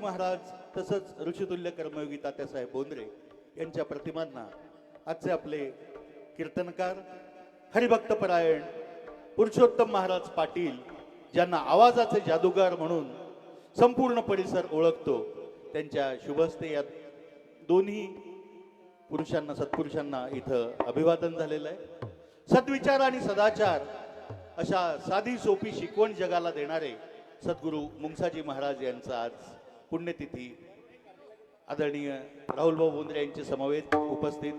महाराज तसंच ऋषितुल्य कर्मयोगी तात्यासाहेब बोंद्रे यांच्या प्रतिमांना आजचे आपले कीर्तनकार हरिभक्तपरायण पुरुषोत्तम महाराज पाटील ज्यांना आवाजाचे जादूगार म्हणून संपूर्ण परिसर ओळखतो त्यांच्या शुभहस्ते या दोन्ही पुरुषांना सत्पुरुषांना इथं अभिवादन झालेलं आहे। सद्विचार आणि सदाचार अशा साधी सोपी शिकवण जगाला देणारे सद्गुरू मुंगसाजी महाराज यांचा आज पुण्यतिथी। आदरणीय राहुलभाऊ बोंद्रे यांचे समवेत उपस्थित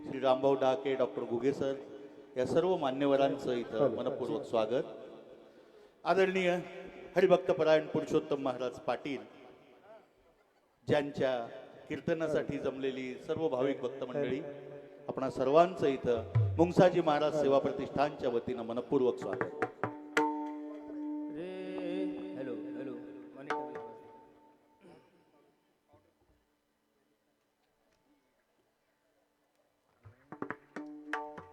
श्री रामभाऊ डाके, डॉक्टर गुगे सर या सर्व मान्यवरांचं इथं मनपूर्वक स्वागत। आदरणीय हरिभक्तपरायण पुरुषोत्तम महाराज पाटील ज्यांच्या कीर्तनासाठी जमलेली सर्व भाविक भक्त मंडळी, आपणा सर्वांचं इथं मुंगसाजी महाराज सेवा प्रतिष्ठानच्या वतीनं मनपूर्वक स्वागत।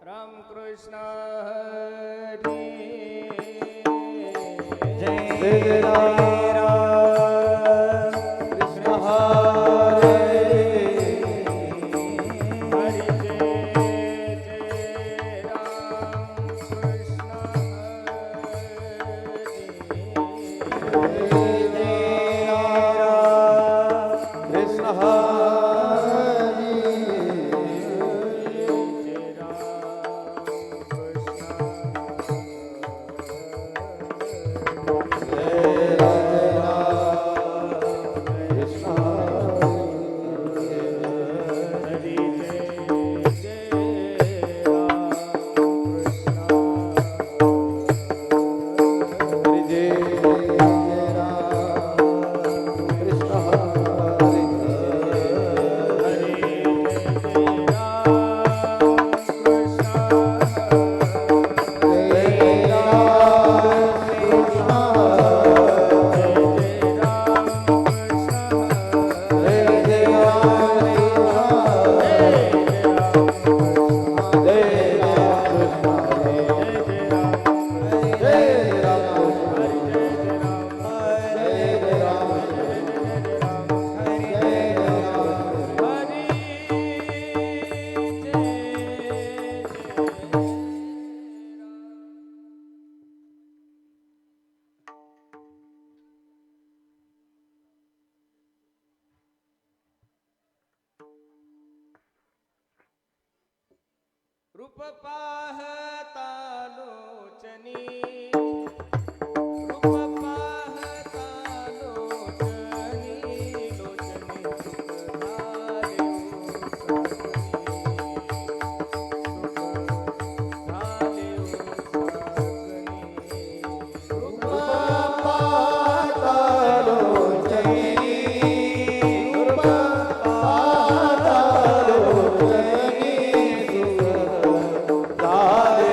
राम कृष्ण हरी जय जय राम कृष्ण हरे हरि जय जय राम कृष्ण हरी जय राम कृष्ण हरे रूप पाहता लोचनी Hare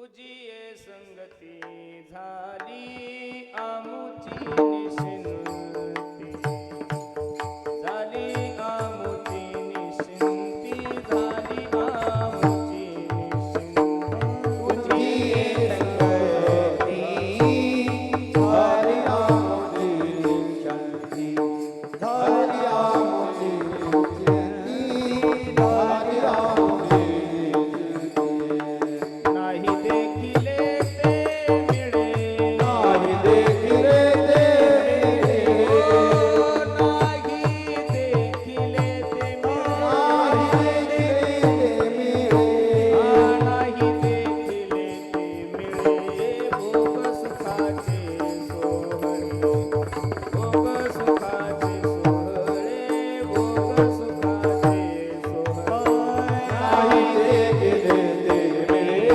तुझी ये संगती झाली आमुची निशिंती झाली आमुची निशिंती झाली आमुची निशिंती तुझी ये संगती झाली आमची शांती झाली आमची शांती झाली आमची नाही देखिले ते मिळे नाही देखिले ते नाही देखिले ते नाही देखिले मिळे नाही देखिले ते मिळे भोग सुखाचे सोहळे भोग सुखाचे सोहळे भोग सुखाचे सोहळे नाही देखिले ते मिळे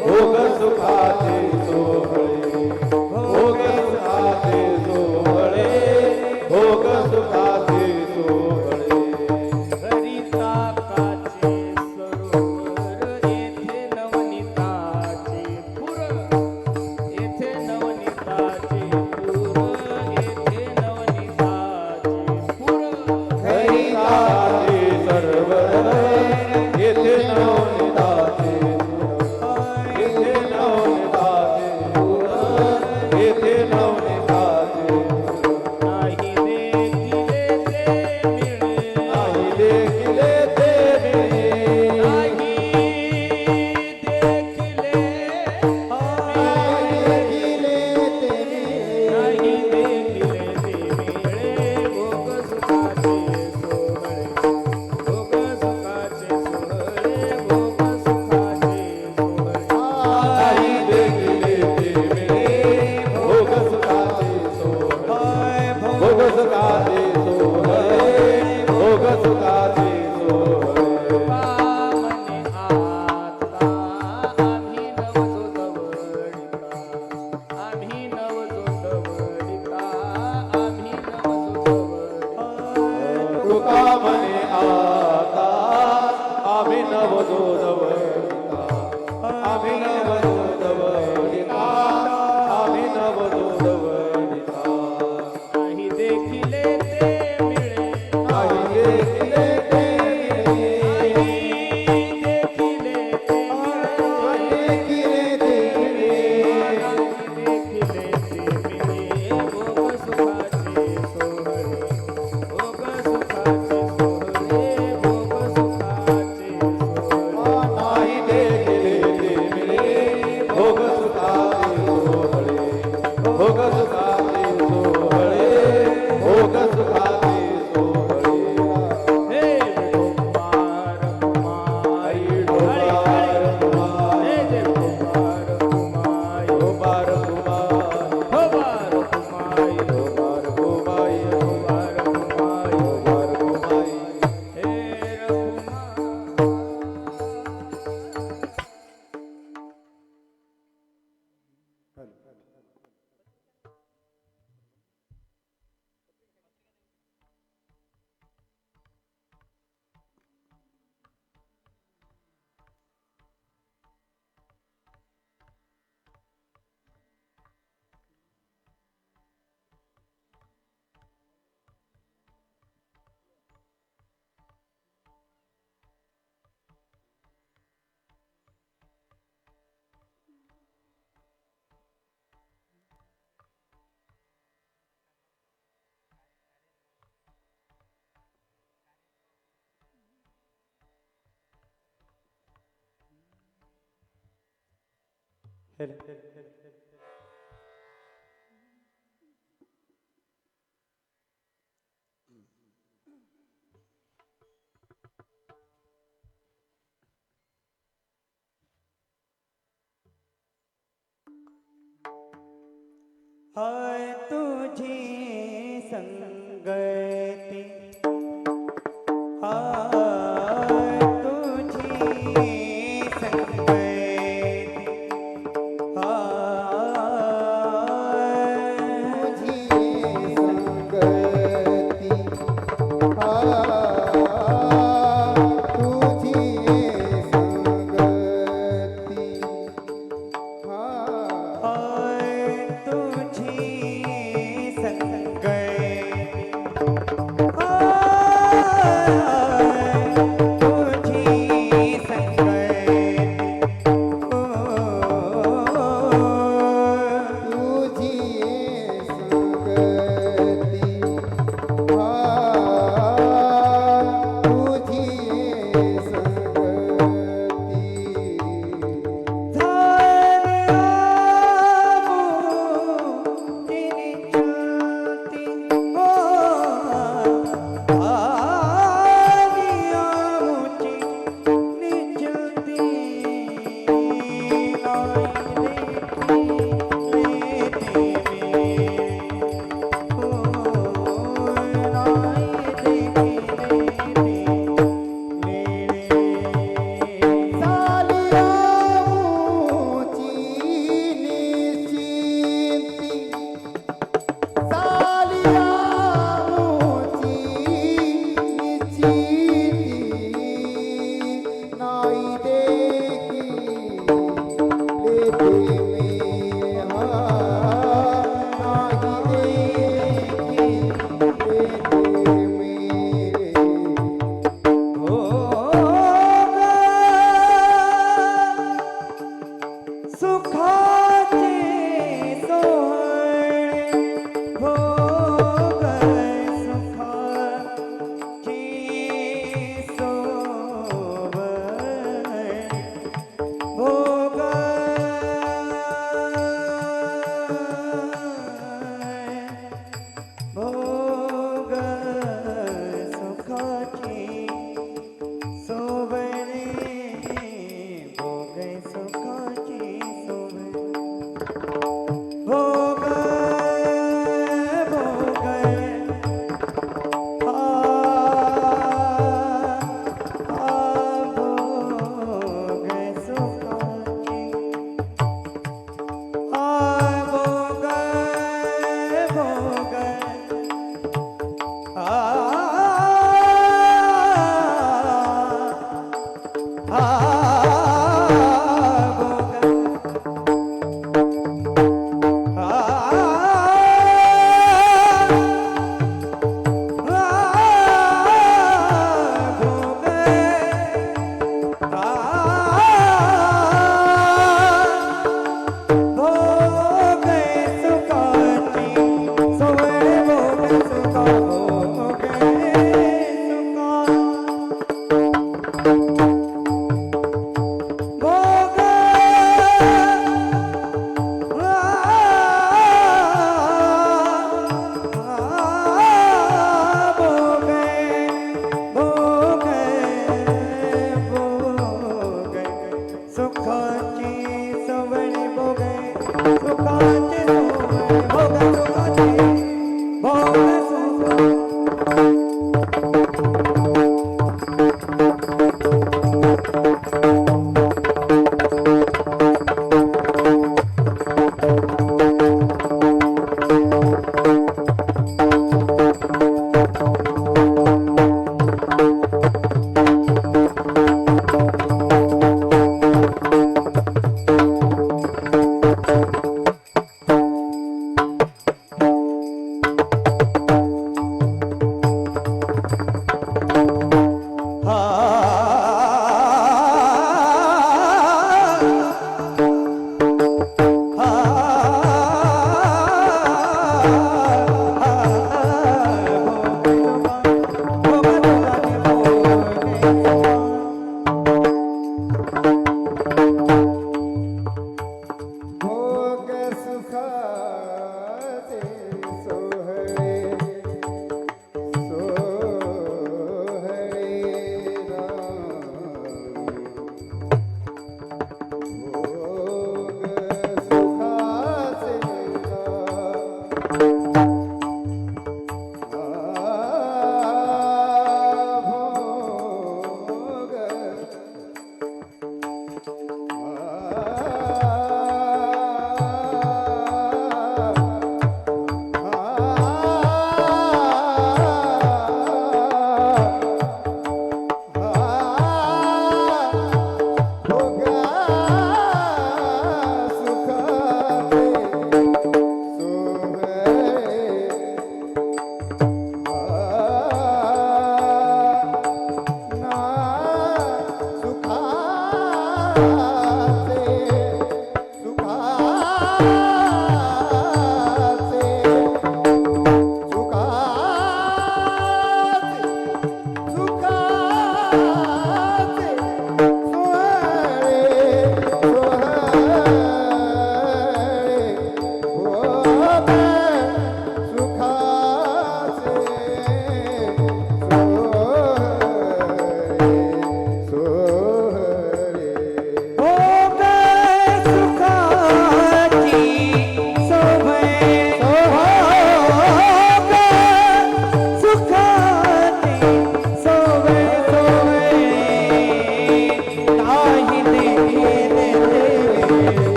भोग सुखाचे सोहळे भोग सुखाचे सोहळे भोग सुखाचे सोहळे हरिताकाचे सरोवर येथे नवनीताचे पुर येथे नवनीताचे पुर येथे नवनीताचे पुर हरिताचे सर्वर येथे नवनीताचे सुर येथे नवनीताचे सुर येथे नवनीताचे सुर नाही देखिले ते मिळे नाही देखिले ते मिळे नाही देखिले नाही देखिले ते मिळे नाही देखिले ते मिळे भोग सुखाचे सोहळे भोग सुखाचे सोहळे भोग सुखाचे सोहळे नाही देखिले ते मिळे भोग सुखाचे सोहळे भोग सुखाचे सोहळे भोग सुखाचे सोहळे पावने आता आम्ही नवजोत वडिता आम्ही नवजोत वडिता आम्ही नवजोत वडिता तुका म्हणे आता आम्ही नवदोत वडिता आम्ही नवदोत वडिता आम्ही नवदोत वडिता नाही देखिले ते मिळे नाही देखिले ते मिळे देखिले ते देखिले ते मिळे देखिले ते मिळे भोग सुखाचे सोहळे भोग सुखाचे सोहळे भोग सुखाचे सोहळे नाही देखिले ते मिळे भोग सुखाचे सोहळे भोग सुखाचे सोहळे भोग सुखाचे सोहळे हे कुमार कुमारी डोबार कुमार हे जे कुमार कुमारी डोबार कुमार कुमार कुमारी डोबार कुमाई कुमार कुमारी डोबार कुमाई हे रघुनाथ हाय तुझी संगती हाय तुझी संगती हाय तुझी संगती तुझी संगती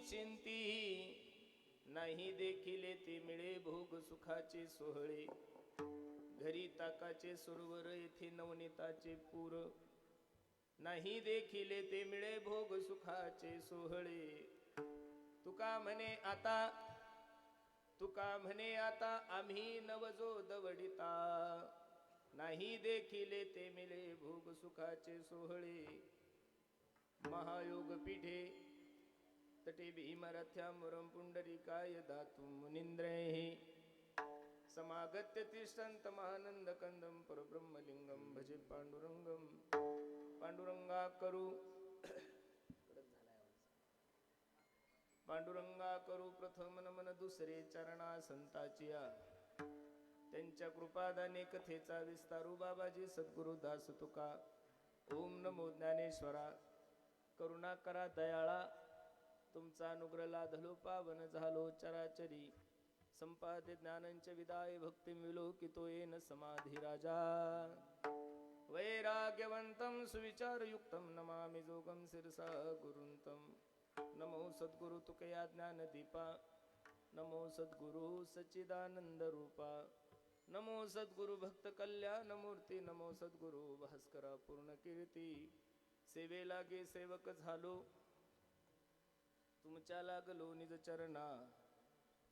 निश्चिंती नाही देखील ते मिळे भोग सुखाचे सोहळे घरी ताकाचे सरोवर येथे नवनीताचे पूर नाही देखील ते मिळे भोग सुखाचे सोहळे तुका म्हणे आता आम्ही नवजो दवडिता नाही देखील ते मिळे भोग सुखाचे सोहळे महायोग पीठे तटे भीमरथ्यामुरं पुंडरीकाय दातुं मुनींद्रैः समागत्य तिष्ठन्त महानंद कंदं परब्रह्मलिंगं भजे पांडुरंगं पांडुरंगा करू प्रथम नमन दुसरे चरणा संताचिया त्यांच्या कृपादाने कथेचा विस्तारू बाबाजी सद्गुरु दास तुका ओम नमो ज्ञानेश्वरा करुणा करा दयाळा तुमचा अनुग्रह लाधलो पावन झालो चराचरी संपादे ज्ञानंच विदाय भक्ती विलोकितो येन समाधी राजा वैराग्यवंतं सुविचारयुक्तं नमामि जोगं शिरसा गुरुंतं नमो सद्गुरु तुकया ज्ञानदीपा नमो सद्गुरु सच्चिदानंद रूपा नमो सद्गुरु भक्त कल्याण मूर्ती नमो सद्गुरु भास्करा पूर्ण कीर्ती सेवेला गे सेवक झालो तुमच्या लागलो निज चरणा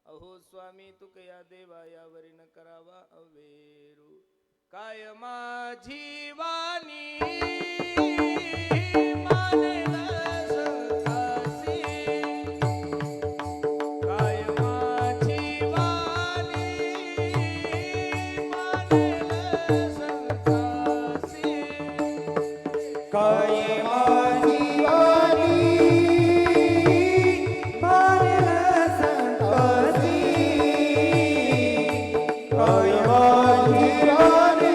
अहो स्वामी तुकया देवा यावरी न करावा अवेरू काय माझी वाणी मानेल संतासी काय माझी वाणी मानेल संतासी काय माझी वाणी मानेल संतासी काय माझी वाणी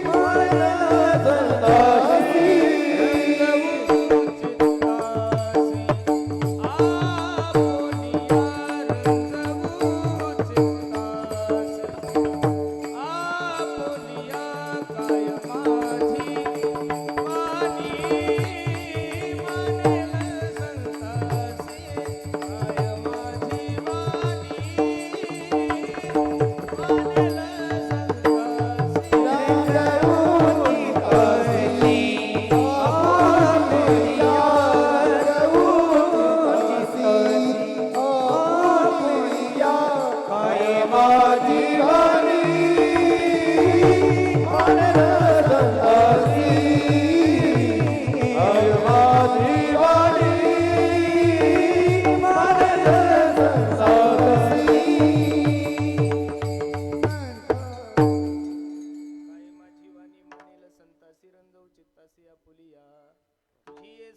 मानेल संतासी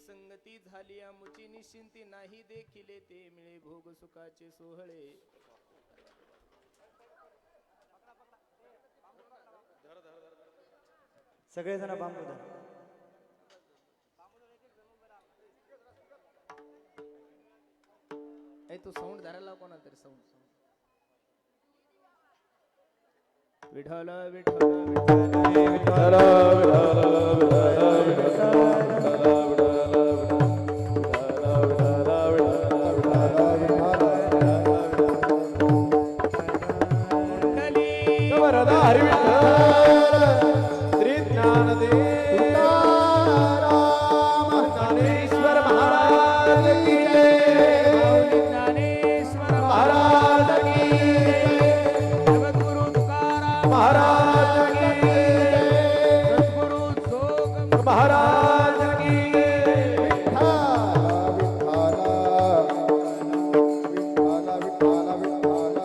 संगती झाली मुची निश्चिंती नाही देखिले ते मिळे भोग सुखाचे सोहळे सगळेजण बांबू धरा. तू साऊंड धरायला कोणा तरी साऊंड विठ्ठल विठ्ठल विठ्ठल श्री ज्ञानदेव तुकाराम ज्ञानेश्वर महाराज की जय. ज्ञानेश्वर महाराज की जय. जगद्गुरु तुकाराम महाराज की जय. सद्गुरु जोग महाराज की जय. विठ्ठल विठ्ठल विठ्ठल विठ्ठल विठ्ठल.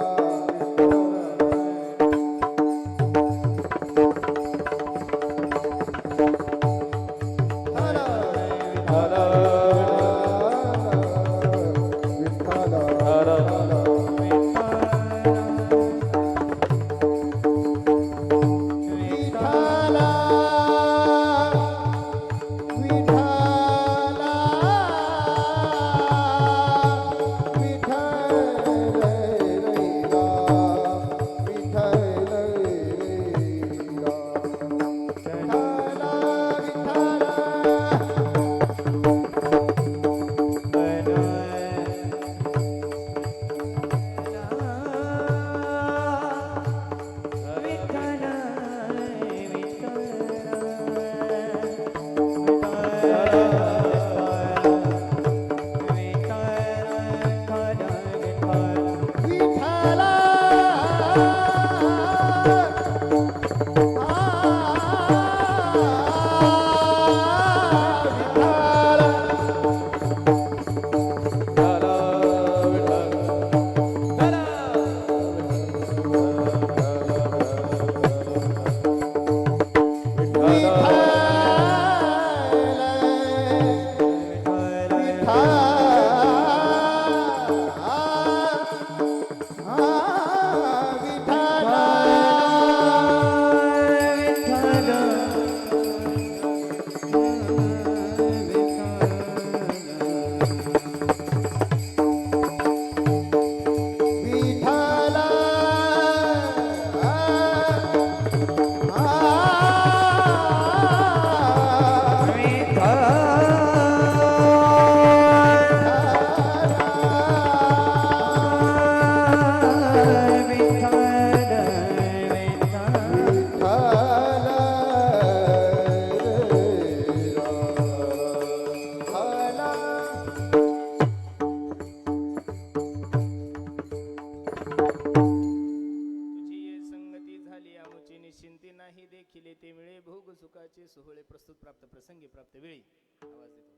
सुखाचे सोहळे प्रस्तुत प्राप्त प्रसंगी प्राप्त वेळी आवाज देतो.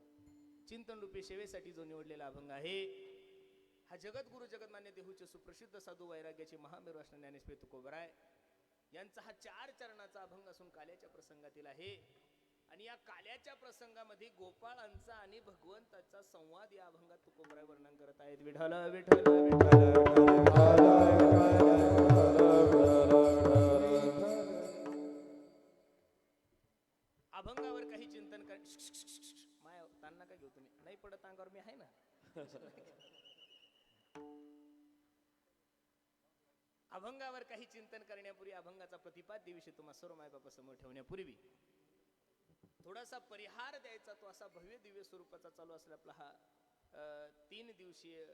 चिंतन रूपी सेवेसाठी जो निवडलेला अभंग आहे हा जगद्गुरु जगन्मान्य देहूचे सुप्रसिद्ध साधू वैराग्याचे महामेरू असणारे ज्ञानेश्वर तुकोबराय यांचा हा 4 चरणाचा अभंग असून काल्याच्या प्रसंगातील आहे. आणि या काल्याच्या प्रसंगामध्ये गोपाळांचा आणि भगवंताचा संवाद या अभंगात तुकोबराय वर्णन करत आहेत. विठ्ठल विठ्ठल अभंगावर काही चिंतन कर. माय तांना काय घेऊ तुम्ही, नाही पडत अंगावर, मी आहे ना. अभंगावर काही चिंतन करण्यापूर्वी अभंगाचा प्रतिपाद्य विषय तुम्हा सर्व मायबापा समोर ठेवण्यापूर्वी थोडासा परिहार द्यायचा. तो असा भव्य दिव्य स्वरूपाचा चालू असला आपला हा 3 दिवसीय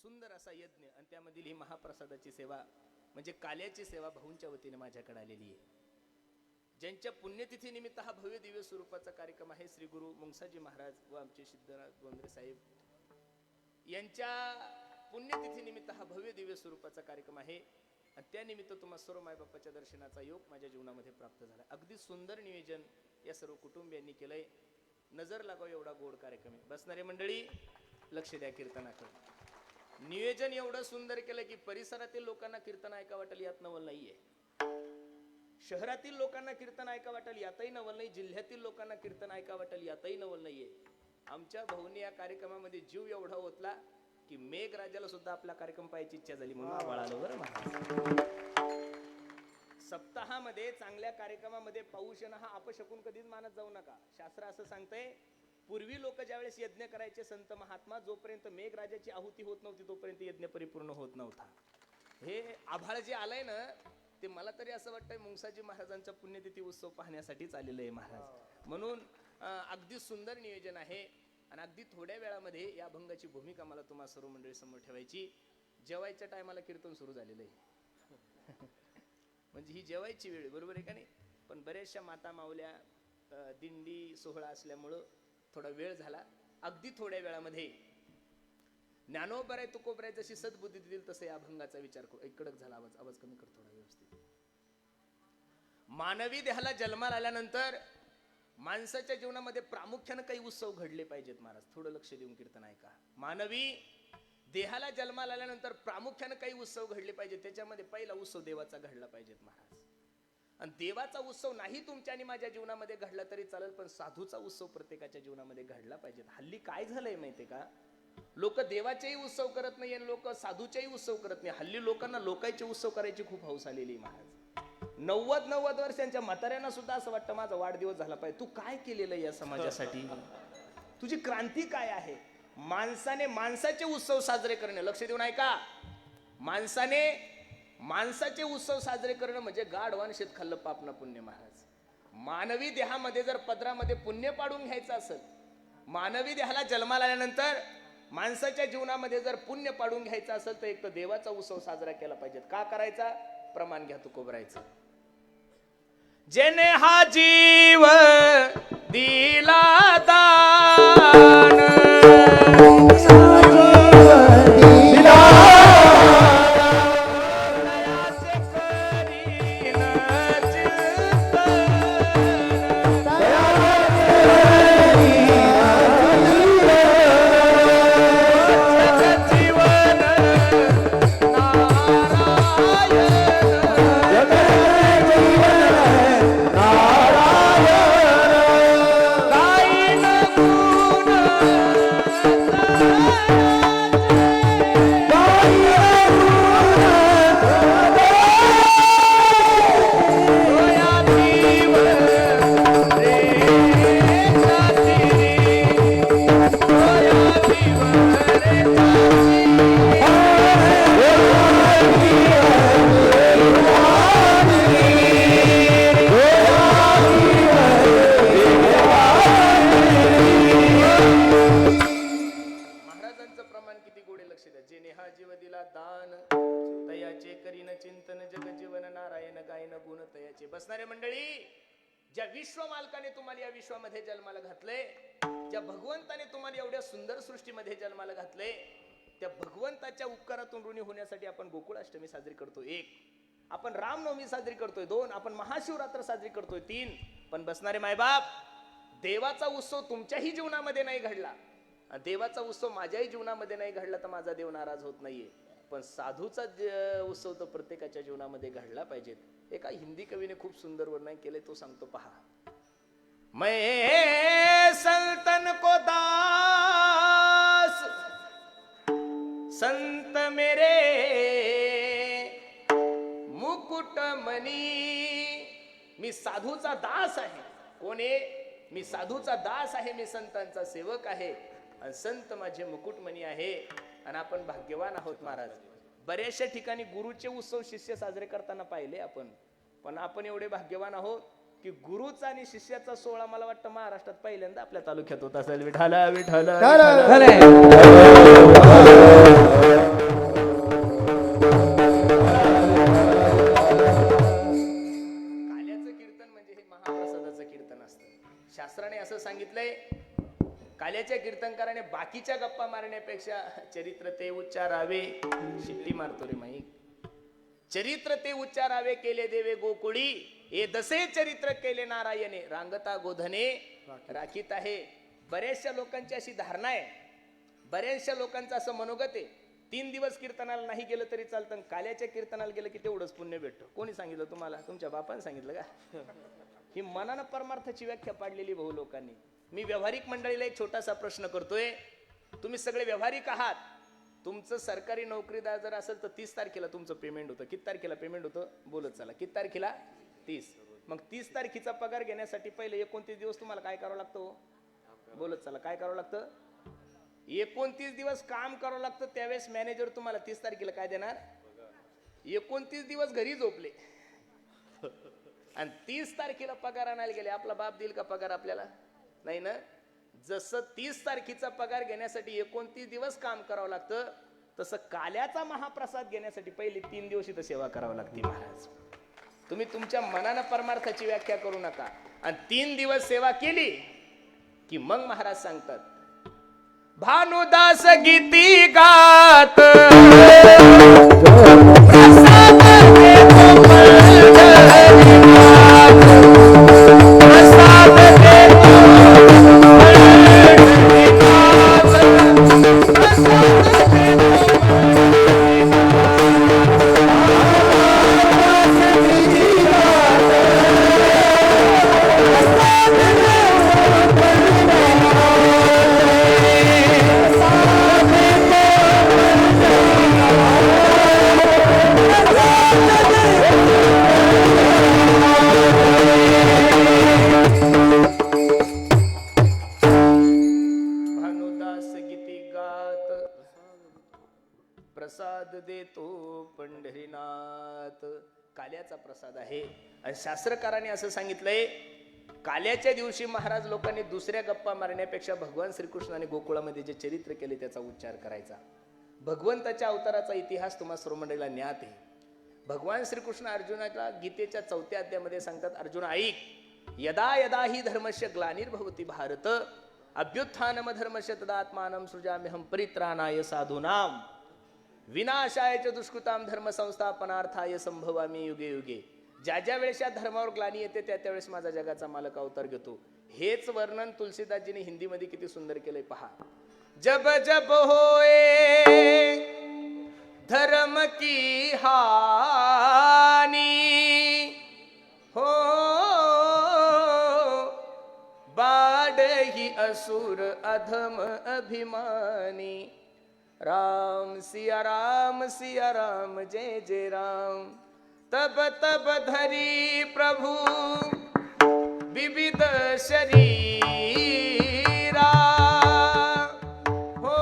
सुंदर असा यज्ञ आणि त्यामधील ही महाप्रसादाची सेवा म्हणजे काल्याची सेवा भाऊंच्या वतीने माझ्याकडे आलेली आहे. ज्यांच्या पुण्यतिथी निमित्त हा भव्य दिव्य स्वरूपाचा कार्यक्रम आहे श्री गुरु मुंगसाजी महाराज व आमचे सिद्धनाथ गोंद्रे साहेब यांच्या पुण्यतिथी निमित्त हा भव्य दिव्य स्वरूपाचा कार्यक्रम आहे. आणि त्यानिमित्त तुम्हा सर्व मायबापाच्या दर्शनाचा योग माझ्या जीवनामध्ये प्राप्त झाला. अगदी सुंदर नियोजन या सर्व कुटुंबियांनी केलंय. नजर लागाव एवढा गोड कार्यक्रम आहे. बसणारे मंडळी लक्ष द्या कीर्तनाकडे. नियोजन एवढं सुंदर केलं की परिसरातील लोकांना कीर्तन ऐका वाटेल यात नवल नाहीये. शहरातील लोकांना कीर्तन ऐका वाटेल यातही नवल नाही. जिल्ह्यातील लोकांना कीर्तन ऐका वाटेल यातही नवल नाहीये. आमच्या भाऊनी या कार्यक्रमामध्ये जीव एवढा ओतला की मेघराजाला सुद्धा आपला कार्यक्रम पाहायची इच्छा झाली म्हणून आवाळालो बरं महाराज. सप्ताहामध्ये चांगल्या कार्यक्रमामध्ये पाऊस येणं हा अपशकुन कधीच मानत जाऊ नका. शास्त्र असं सांगतंय पूर्वी लोक ज्यावेळेस यज्ञ करायचे संत महात्मा जोपर्यंत मेघराजाची आहुती होत नव्हती तोपर्यंत यज्ञ परिपूर्ण होत नव्हता. हे आभाळ जे आलंय ना ते मला तरी असं वाटतंय मुंगसाजी महाराजांचा पुण्यतिथी उत्सव पाहण्यासाठीच आलेलं आहे महाराज. म्हणून अगदी सुंदर नियोजन आहे आणि अगदी थोड्या वेळामध्ये या अभंगाची भूमिका मला तुम्हा सर्व मंडळी समोर ठेवायची. जेवायच्या टायमाला कीर्तन सुरू झालेलं आहे म्हणजे ही जेवायची वेळ बरोबर आहे का नाही. पण बऱ्याचशा माता मावल्या दिंडी सोहळा असल्यामुळं थोडा वेळ झाला. अगदी थोड्या वेळामध्ये ज्ञानोबराय तुकोबराय जशी सद्बुद्धी देईल तसं या अभंगाचा विचार करू. एक कडक झाला आवाज, आवाज कमी कर थोडा व्यवस्थित. मानवी देहाला जन्माला आल्यानंतर माणसाच्या जीवनामध्ये प्रामुख्याने काही उत्सव घडले पाहिजेत महाराज. थोडं लक्ष देऊन कीर्तन ऐका. मानवी देहाला जन्माला आल्यानंतर प्रामुख्याने काही उत्सव घडले पाहिजेत. त्याच्यामध्ये पहिला उत्सव देवाचा घडला पाहिजेत महाराज. आणि देवाचा उत्सव नाही तुमच्या आणि माझ्या जीवनामध्ये घडला तरी चालेल पण साधूचा उत्सव प्रत्येकाच्या जीवनामध्ये घडला पाहिजे. हल्ली काय झालंय माहितीये का, लोक देवाचेही उत्सव करत नाही आणि लोक साधूचेही उत्सव करत नाही. हल्ली लोकांना लोकांचे उत्सव करायची खूप हौस आलेली महाराज. 90 वर्षांच्या म्हाताऱ्यांना सुद्धा असं वाटतं माझा वाढदिवस झाला पाहिजे. तू काय केलेलं या समाजासाठी, तुझी क्रांती काय आहे. माणसाने माणसाचे उत्सव साजरे करणे, लक्ष देऊन ऐका, माणसाने माणसाचे उत्सव साजरे करणं म्हणजे गाढवान शेत खाल्लं पाप ना पुण्य महाराज. मानवी देहामध्ये जर पदरामध्ये पुण्य पाडून घ्यायचं असेल, मानवी देहाला जन्माला आल्यानंतर माणसाच्या जीवनामध्ये जर पुण्य पाडून घ्यायचं असेल तर एक तर देवाचा उत्सव साजरा केला पाहिजे. का करायचा, प्रमाण घ्या तुकोबरायचं. जेने हा जीव दिला दान बसणारे मंडळी. ज्या विश्व मालकाने तुम्हाला या विश्वामध्ये जन्माला घातले, ज्या भगवंताने तुम्हाला एवढ्या सुंदर सृष्टीमध्ये जन्माला घातले, त्या भगवंताच्या उपकारातून ऋणी होण्यासाठी आपण गोकुळाष्टमी साजरी करतो. एक आपण रामनवमी साजरी करतोय 2, आपण महाशिवरात्र साजरी करतोय 3, पण बसणारे मायबाप, देवाचा उत्सव तुमच्याही जीवनामध्ये नाही घडला, देवाचा उत्सव माझ्याही जीवनामध्ये नाही घडला तर माझा देव नाराज होत नाहीये, पण साधूचा उत्सव तर प्रत्येकाच्या जीवनामध्ये घडला पाहिजे. एका हिंदी कवीने खूप सुंदर वर्णन केले, तो सांगतो पहा. मैं संतन को दास, संत मेरे मुकुट मनी. मी साधूचा दास आहे. कोण आहे? मी साधूचा दास आहे, मी संतांचा सेवक आहे आणि संत माझे मुकुटमणी आहे. आणि आपण भाग्यवान आहोत महाराज. बऱ्याचशा ठिकाणी गुरुचे उत्सव शिष्य साजरे करताना पाहिले आपण, पण आपण एवढे भाग्यवान आहोत की गुरुचा आणि शिष्याचा सोहळा मला वाटतं महाराष्ट्रात पहिल्यांदा आपल्या तालुक्यात होत असेल. विठाला विठाला शास्त्राने असं सांगितलंय, काल्याच्या कीर्तनकाराने बाकीच्या गप्पा मारण्यापेक्षा चरित्र ते उच्चारावे. शिट्टी मारतो रे माई. चरित्र ते उच्चारावे केले देवे गोकुळी, हे दसे चरित्र केले नारायणे. रांगता गोधने राखीत आहे. बऱ्याचशा लोकांची अशी धारणा आहे, बऱ्याचशा लोकांचं असं मनोगत आहे, 3 दिवस कीर्तनाला नाही गेलं तरी चालतं, काल्याच्या कीर्तनाला गेलं की तेवढंच पुण्य भेटतं. कोणी सांगितलं तुम्हाला? तुमच्या बापाने सांगितलं का? ही मनानं परमार्थाची व्याख्या पाडलेली बहु लोकांनी. मी व्यावहारिक मंडळीला एक छोटासा प्रश्न करतोय. तुम्ही सगळे व्यावहारिक आहात. तुमचं सरकारी नोकरीदार जर असेल तर 30 तारखेला तुमचं पेमेंट होतं. किती तारखेला पेमेंट होतं? बोलत चला. किती तारखेला? 30. मग 30 तारखेचा पगार घेण्यासाठी पहिले 29 दिवस तुम्हाला काय करावं लागतं? बोलत चला. काय करावं लागतं? 29 दिवस काम करावं लागतं. त्यावेळेस मॅनेजर तुम्हाला 30 तारखेला काय देणार? 29 दिवस घरी झोपले आणि 30 तारखेला पगार आणायला गेले. आपला बाप देईल का पगार आपल्याला? नाही ना. जसं 30 तारखेचा पगार घेण्यासाठी 29 दिवस काम करावं लागतं, तसं काल्याचा महाप्रसाद घेण्यासाठी पहिले 3 दिवस इथं सेवा करावी लागते महाराज. तुम्ही तुमच्या मनानं परमार्थाची व्याख्या करू नका. आणि 3 दिवस सेवा केली की मग महाराज सांगतात, भानुदास गीती गात प्रसाद देतो पंढरीनाथ. काल्याचा प्रसाद आहे. आणि शास्त्रकाराने असं सांगितलंय, काल्याच्या दिवशी महाराज लोकांनी दुसऱ्या गप्पा मारण्यापेक्षा भगवान श्रीकृष्णाने गोकुळामध्ये जे चरित्र केले त्याचा उच्चार करायचा. भगवंताच्या अवताराचा इतिहास तुम्हा सर्व मंडळीला ज्ञात आहे. भगवान श्रीकृष्ण अर्जुनाला गीतेच्या 4थ्या अध्यायामध्ये सांगतात, अर्जुन ऐक, यदा यदा ही धर्मस्य ग्लानिर्भवति भारत अभ्युत्थानम धर्मस्य तदात्मानं सृजाम्यहं परित्राणाय साधूनां विनाशाय च दुष्कृतां धर्म संस्थापनार्थाय संभवामि युगे युगे. ज्या ज्या वेळेस या धर्मावर ग्लानी येते त्या त्यावेळेस माझा जगाचा मालक अवतार घेतो. हेच वर्णन तुलसीदासजीने हिंदीमध्ये किती सुंदर केलंय पहा. जब जब होए धर्म की हानी हो बाढ़ ही असुर अधम अभिमानी. राम सिया राम जय जय राम. तब तब धरी प्रभु विविध शरीरा हो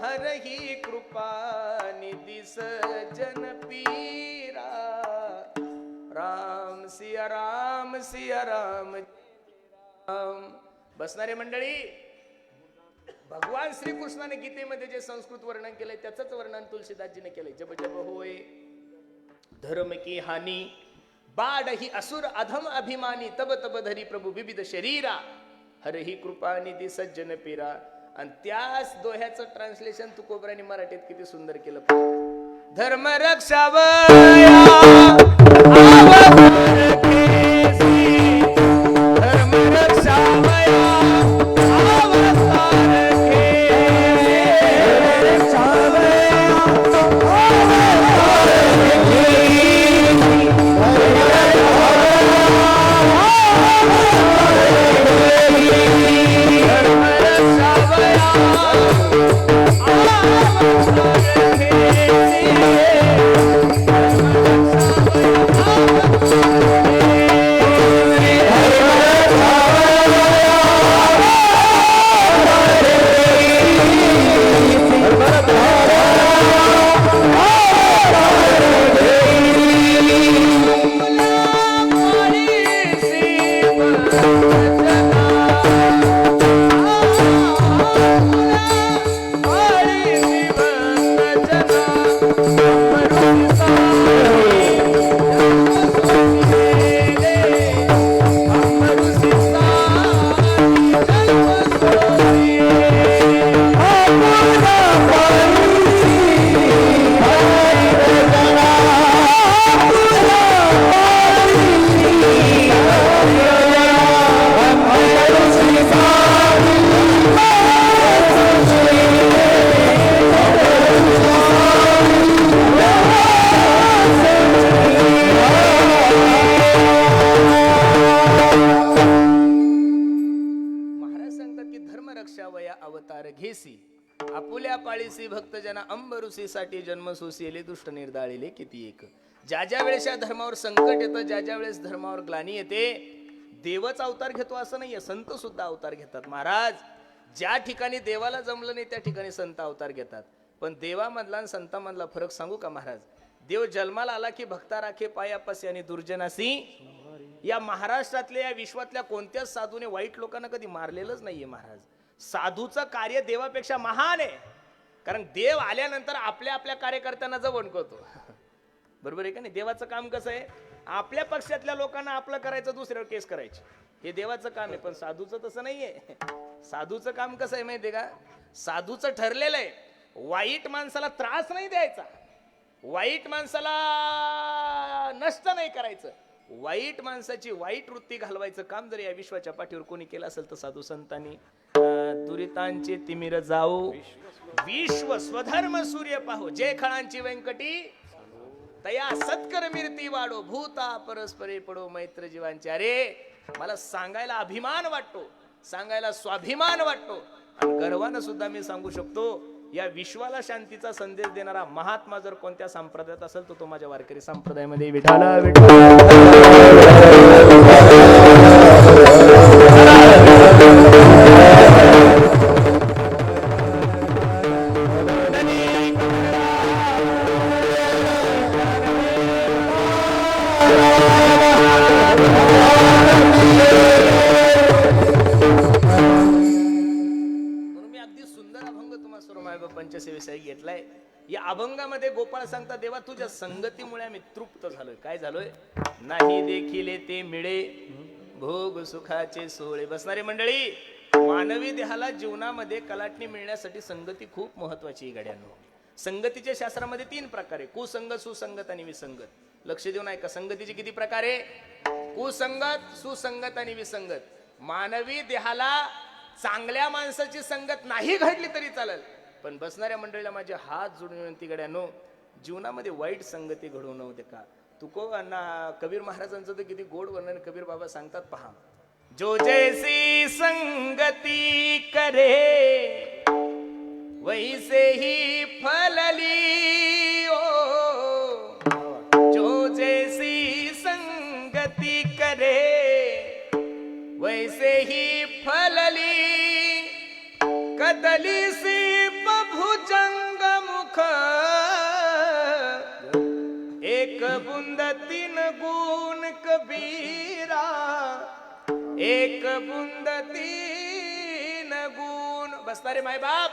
हर ही कृपा निधि सज्जन पीरा. राम सिया राम बसणारे मंडळी, भगवान श्रीकृष्णाने गीतेमध्ये जे संस्कृत वर्णन केलंय त्याचंच वर्णन तुलसीदासजीने केलंय. जब जब होय धर्म की हानी बाढ़ ही असुर अधम अभिमानी तब तब धरी प्रभु विविध शरीरा हर ही कृपा निधी सज्जन पीरा. आणि त्याच दोह्याचं ट्रान्सलेशन तुकोबराने मराठीत किती सुंदर केलं. धर्म रक्षावया अवतार घेसी धर्म रक्षावया अवतार अवतार घेसी आपुल्या पाळीसी भक्त जना अंबरुसीसाठी जन्म सोसिले दुष्ट निर्दाळिले किती एक. ज्या ज्या वेळेस या धर्मावर संकट येतं, ज्या ज्या वेळेस धर्मावर ग्लानी येते, देवच अवतार घेतो असं नाहीये, संत सुद्धा अवतार घेतात. महाराज, ज्या ठिकाणी देवाला जमलं नाही त्या ठिकाणी संत अवतार घेतात. पण देवामधला आणि संतामधला फरक सांगू का महाराज? देव जन्माला आला की भक्ता राखे पायापासी आणि दुर्जनासी. या महाराष्ट्रातल्या या विश्वातल्या कोणत्याच साधूने वाईट लोकांना कधी मारलेलंच नाहीये महाराज. साधूचं कार्य देवापेक्षा महान आहे, कारण देव आल्यानंतर आपल्या आपल्या कार्यकर्त्यांना जवळ करतो. बरोबर आहे का नाही? देवाचं काम कसं आहे? आपल्या पक्षातल्या लोकांना आपलं करायचं, दुसऱ्यावर केस करायची, हे देवाचं काम आहे. पण साधूचं तसं नाहीये. साधूचं काम कसं आहे माहितीये का? साधूचं ठरलेलं आहे वाईट माणसाला त्रास नाही द्यायचा, वाईट माणसाला नष्ट नाही करायचं, वाईट माणसाची वाईट वृत्ती घालवायचं काम जर या विश्वाच्या पाठीवर कोणी केलं असेल तर साधू संतांनी. दुरितांचे तिमिर जाओ विश्व स्वधर्म सूर्य पाहो, जे खळांची व्यंकटी तया सत्कर मिरती वाढो, भूता परस्परे पडो मैत्र जीवांचे. अरे मला सांगायला अभिमान वाटतो, सांगायला स्वाभिमान वाटतो, आणि गर्वानं सुद्धा मी सांगू शकतो, या विश्वाला शांतीचा संदेश देणारा महात्मा जर कोणत्या संप्रदायात असेल तर तो माझ्या वारकरी संप्रदायामध्ये विठाला पंचसेवेसाठी घेतलाय. या अभंगामध्ये गोपाळ सांगता, देवा तुझ्या संगतीमुळे आम्ही तृप्त झालोय. काय झालोय? नाही देखिले ते मिळे भोग सुखाचे सोहळे. बसणारे मंडळी, मानवी देहाला जीवनामध्ये कलाटणी मिळण्यासाठी संगती खूप महत्वाची आहे गड्यांनो. संगतीच्या शास्त्रामध्ये 3 प्रकार आहे: कुसंगत, सुसंगत आणि विसंगत. लक्ष देऊन ऐका, संगतीचे किती प्रकार आहे? कुसंगत, सुसंगत आणि विसंगत. मानवी देहाला चांगल्या माणसाची संगत नाही घडली तरी चालेल, पण बसणाऱ्या मंडळीला माझे हात जोडून विनंती गड्यांनो, जीवनामध्ये वाईट संगती घडवू नव्हते दे का. कबीर महाराजांचं तर किती गोड वर्णन कबीर बाबा सांगतात पहा. जो जैसी संगती करे वैसे ही फलली ओ, जो जैसी संगती करे वैसे ही फलली, कदली सी भुजंग मुख एक बुंद 3 गुण कबीरा, एक बुंद 3 गुण. बसणारे माय बाप,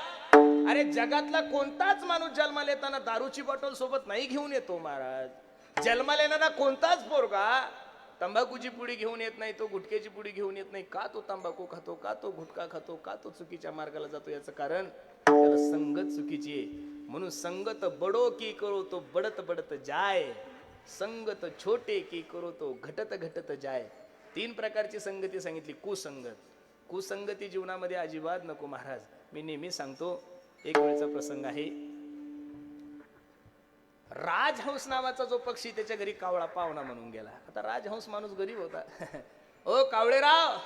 अरे जगातला कोणताच माणूस जन्माला येताना दारूची बॉटल सोबत नाही घेऊन येतो महाराज. जन्माला येणारा कोणताच पोरगा तंबाखूची पुडी घेऊन येत नाही, तो गुटख्याची पुडी घेऊन येत नाही. का तो तंबाखू खातो, का तो गुटखा खातो, का तो चुकीच्या मार्गाला जातो? याचं कारण त्याला संगत चुकीची आहे. म्हणून संगत बडो की करो तो बडत बडत जाय, संगत छोटे की करो तो घटत घटत जाय. 3 प्रकारची संगती सांगितली. कुसंगती जीवनामध्ये अजिबात नको महाराज. मी नेहमी सांगतो, एक वेळचा प्रसंग आहे. राजहंस नावाचा जो पक्षी, त्याच्या घरी कावळा पाहुणा म्हणून गेला. आता राजहंस माणूस गरीब होता. ओ कावळेराव,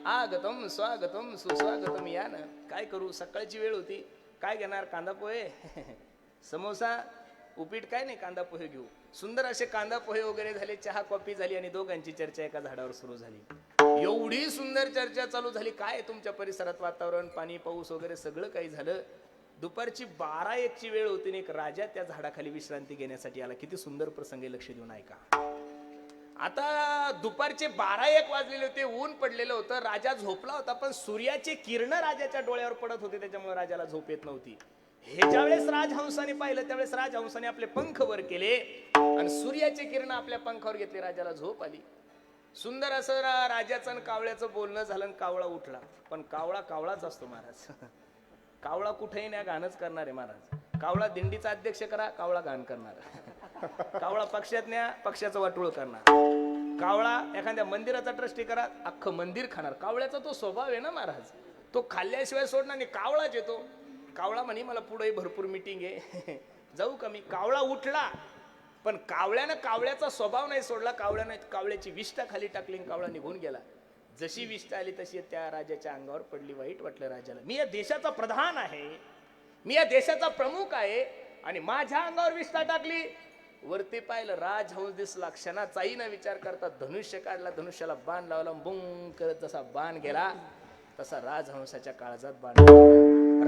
आगतम स्वागतम सुस्वागतम, या ना. काय करू, सकाळची वेळ होती. काय घेणार, कांदा पोहे, समोसा, उपीट, काय नाही, कांदा पोहे घेऊ. सुंदर असे कांदा पोहे वगैरे झाले, चहा कॉफी झाली आणि दोघांची चर्चा एका झाडावर सुरू झाली. एवढी सुंदर चर्चा चालू झाली. काय तुमच्या परिसरात वातावरण, पाणी, पाऊस वगैरे सगळं काही झालं. दुपारची 12-1ची वेळ होती. एक राजा त्या झाडाखाली विश्रांती घेण्यासाठी आला. किती सुंदर प्रसंग आहे, लक्ष देऊन ऐका. आता दुपारचे 12-1 वाजलेले होते, ऊन पडलेलं होतं. राजा झोपला होता, पण सूर्याचे किरण राजाच्या डोळ्यावर पडत होते, त्याच्यामुळे राजाला झोप येत नव्हती. हे ज्यावेळेस राजहंसाने पाहिलं, त्यावेळेस राजहंसाने आपले पंख वर केले आणि सूर्याचे किरण आपल्या पंखावर घेतले. राजाला झोप आली. सुंदर असं राजाचं आणि कावळ्याचं बोलणं झालं आणि कावळा उठला. पण कावळा कावळाच असतो महाराज. कावळा कुठेही नाही, गाणंच करणार आहे महाराज. कावळा दिंडीचा अध्यक्ष करा, कावळा गाण करणार. कावळा पक्षात न्या, पक्षाचं वाटोळ करणार. कावळा एखाद्या मंदिराचा ट्रस्टी करा, अख्खं मंदिर खाणार. कावळ्याचा तो स्वभाव आहे ना महाराज, तो खाल्ल्याशिवाय सोडणार नाही. कावळाच येतो. कावळा म्हणे मला पुढे भरपूर मीटिंग आहे, जाऊ का मी. कावळा उठला, पण कावळ्यानं कावळ्याचा स्वभाव नाही सोडला. कावळ्यानं कावळ्याची विष्ठा खाली टाकली, कावळा निघून गेला. जशी विष्ठा आली तशी त्या राजाच्या अंगावर पडली. वाईट वाटलं राजाला. मी या देशाचा प्रधान आहे, मी या देशाचा प्रमुख आहे आणि माझ्या अंगावर विष्ठा टाकली. वरती पाहिलं, राजहंस दिसला. क्षणाचाही न विचार करता धनुष्य काढला, धनुष्याला बाण लावला. बुंग करत जसा बाण गेला तसा राजहंसाच्या काळजात बाण.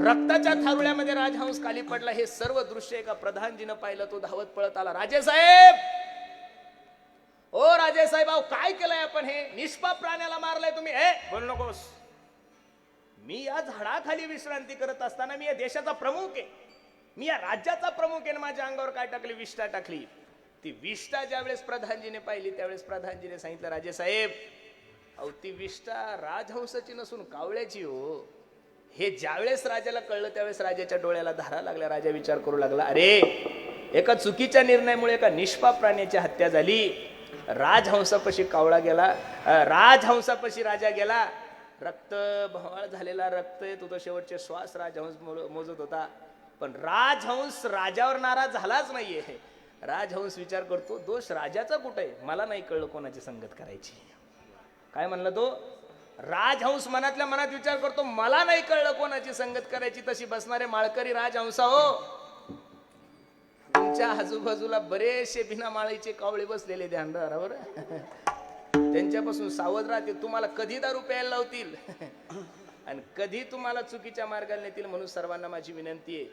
रक्ताच्या थारुळ्यामध्ये राजहंस खाली पडला. हे सर्व दृश्य एका प्रधानजीनं पाहिलं. तो धावत पळत आला. राजे साहेब, ओ राजे साहेब, अहो काय केलंय आपण, हे निष्पाप प्राण्याला मारलंय तुम्ही. बोल नकोस, मी या झाडाखाली विश्रांती करत असताना मी या देशाचा प्रमुख आहे, मी या राज्याचा प्रमुख आहे. माझ्या अंगावर काय टाकली, विष्ठा टाकली. ती विष्ठा ज्यावेळेस प्रधानजीने पाहिली, त्यावेळेस प्रधानजीने सांगितलं, राजे साहेब, अहो ती विष्ठा राजहंसाची नसून कावळ्याची हो. हे ज्यावेळेस राजाला कळलं, त्यावेळेस राजाच्या डोळ्याला धारा लागल्या. राजा विचार करू लागला, अरे एका चुकीच्या निर्णयामुळे एका निष्पाप प्राण्याची हत्या झाली. राजहंसापाशी कावळा गेला, राजहंसापाशी राजा गेला. रक्त भवाळ झालेला, रक्त येत होतं, शेवटचे श्वास राजहंस मोजत होता. पण राजहंस राजावर नाराज झालाच नाहीये. राजहंस विचार करतो, दोष राजाचा कुठे आहे, मला नाही कळलं कोणाची संगत करायची. काय म्हणला तो राजहंस? मनातल्या मनात विचार करतो, मला नाही कळलं कोणाची संगत करायची. तशी बसणारे माळकरी राजहंसा हो, तुमच्या आजूबाजूला बरेचसे बिना माळीचे कावळे बसलेले ध्यान बरोबर, त्यांच्यापासून सावध राहतील. तुम्हाला कधी दारू प्यायला लावतील आणि कधी तुम्हाला चुकीच्या मार्गाला नेतील. म्हणून सर्वांना माझी विनंती आहे,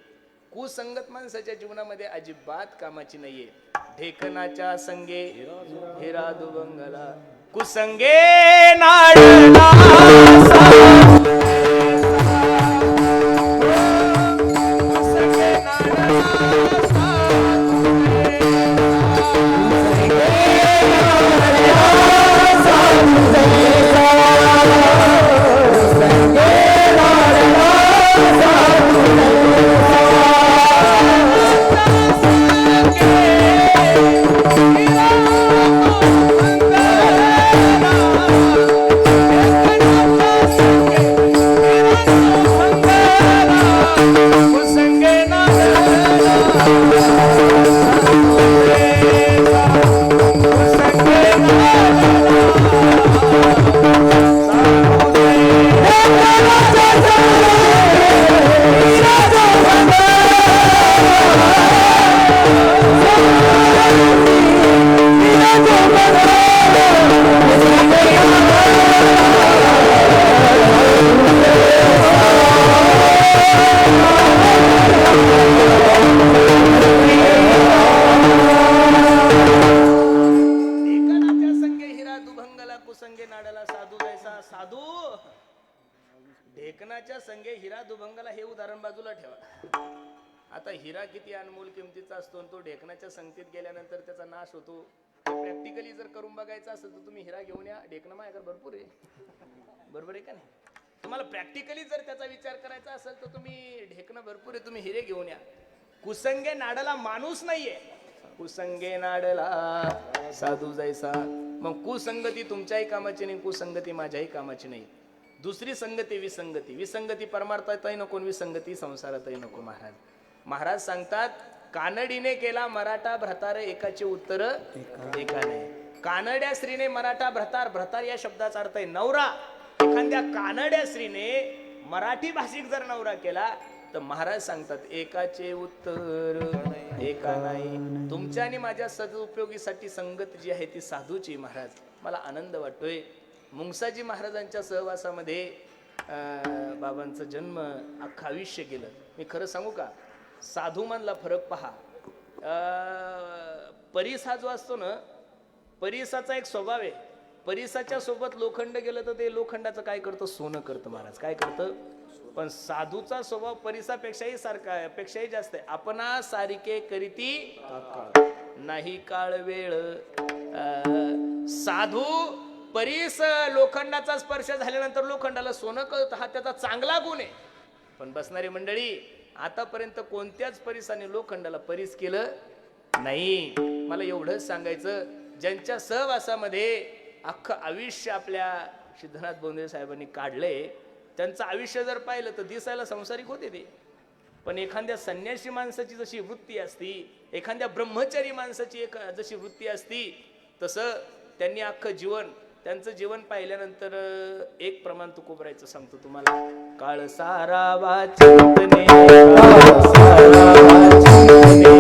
कुसंगत माणसाच्या जीवनामध्ये अजिबात कामाची नाहीये. ढेकणाच्या संगे हिरा दुबंगला, कुसंगे नाडला ढेकणाच्या संगे हिरा दुभंगला, हे उदाहरण बाजूला ठेवा. आता हिरा किती अनमोल किमतीचा असतो, तो ढेकणाच्या संगतीत गेल्यानंतर त्याचा नाश होतो. प्रॅक्टिकली जर करून बघायचं असेल तर तुम्ही हिरा घेऊन या. ढेकणं माझ्याकडे भरपूर आहे, बरोबर आहे का नाही? तुम्हाला प्रॅक्टिकली जर त्याचा विचार करायचा असेल तर तुम्ही ढेकणं भरपूर आहे, तुम्ही हिरे घेऊन या. कुसंगे नाडला माणूस नाहीये, कुसंगे नाडला साधू जैसा. मग कुसंगती तुमच्याही कामाची नाही, कुसंगती माझ्याही कामाची नाही. दुसरी संगती विसंगती. विसंगती परमार्थातही नको, विसंगती संसारातही नको. महाराज सांगतात, कानडीने केला मराठा भ्रतार, एकाचे उत्तर एका नाही. कानड्या स्त्रीने मराठा भ्रतार, भ्रतार या शब्दाचा अर्थ आहे नवरा. एखाद्या कानड्या स्त्रीने मराठी भाषिक जर नवरा केला तर महाराज सांगतात एकाचे उत्तर एका नाही. तुमच्या आणि माझ्या सदुपयोगीसाठी संगत जी आहे ती साधूची. महाराज मला आनंद वाटतोय मुंगसाजी महाराजांच्या सहवासामध्ये बाबांचा जन्म अख्खं आयुष्य गेलं. मी खरं सांगू का, साधू मधला फरक पहा. परीस हा जो असतो ना, परीसाचा एक स्वभाव आहे. परीसाच्या सोबत लोखंड गेलं तर ते लोखंडाचं काय करतं, सोनं करतं. महाराज काय करतं. पण साधूचा स्वभाव परीसापेक्षाही सारखा पेक्षाही जास्त आहे. आपणा सारिके करीती नाही काळ वेळ. साधू परीस लोखंडाचा स्पर्श झाल्यानंतर लोखंडाला सोनं कळतं, हा त्याचा चांगला गुण आहे. पण बसणारी मंडळी, आतापर्यंत कोणत्याच परिसाने लोखंडाला परीस केलं नाही. मला एवढंच सांगायचं, ज्यांच्या सहवासामध्ये अख्खं आयुष्य आपल्या सिद्धनाथ बोंद्रे साहेबांनी काढलंय, त्यांचं आयुष्य जर पाहिलं तर दिसायला संसारिक होते ते. पण एखाद्या संन्यासी माणसाची जशी वृत्ती असती, एखाद्या ब्रह्मचारी माणसाची जशी वृत्ती असती, तसं त्यांनी अख्खं जीवन, त्यांचं जीवन पाहिल्यानंतर एक प्रमाण तुकोबरायचं सांगतो तुम्हाला. काळ सारा वाचिंतने, काळ सारा वाचिंतने,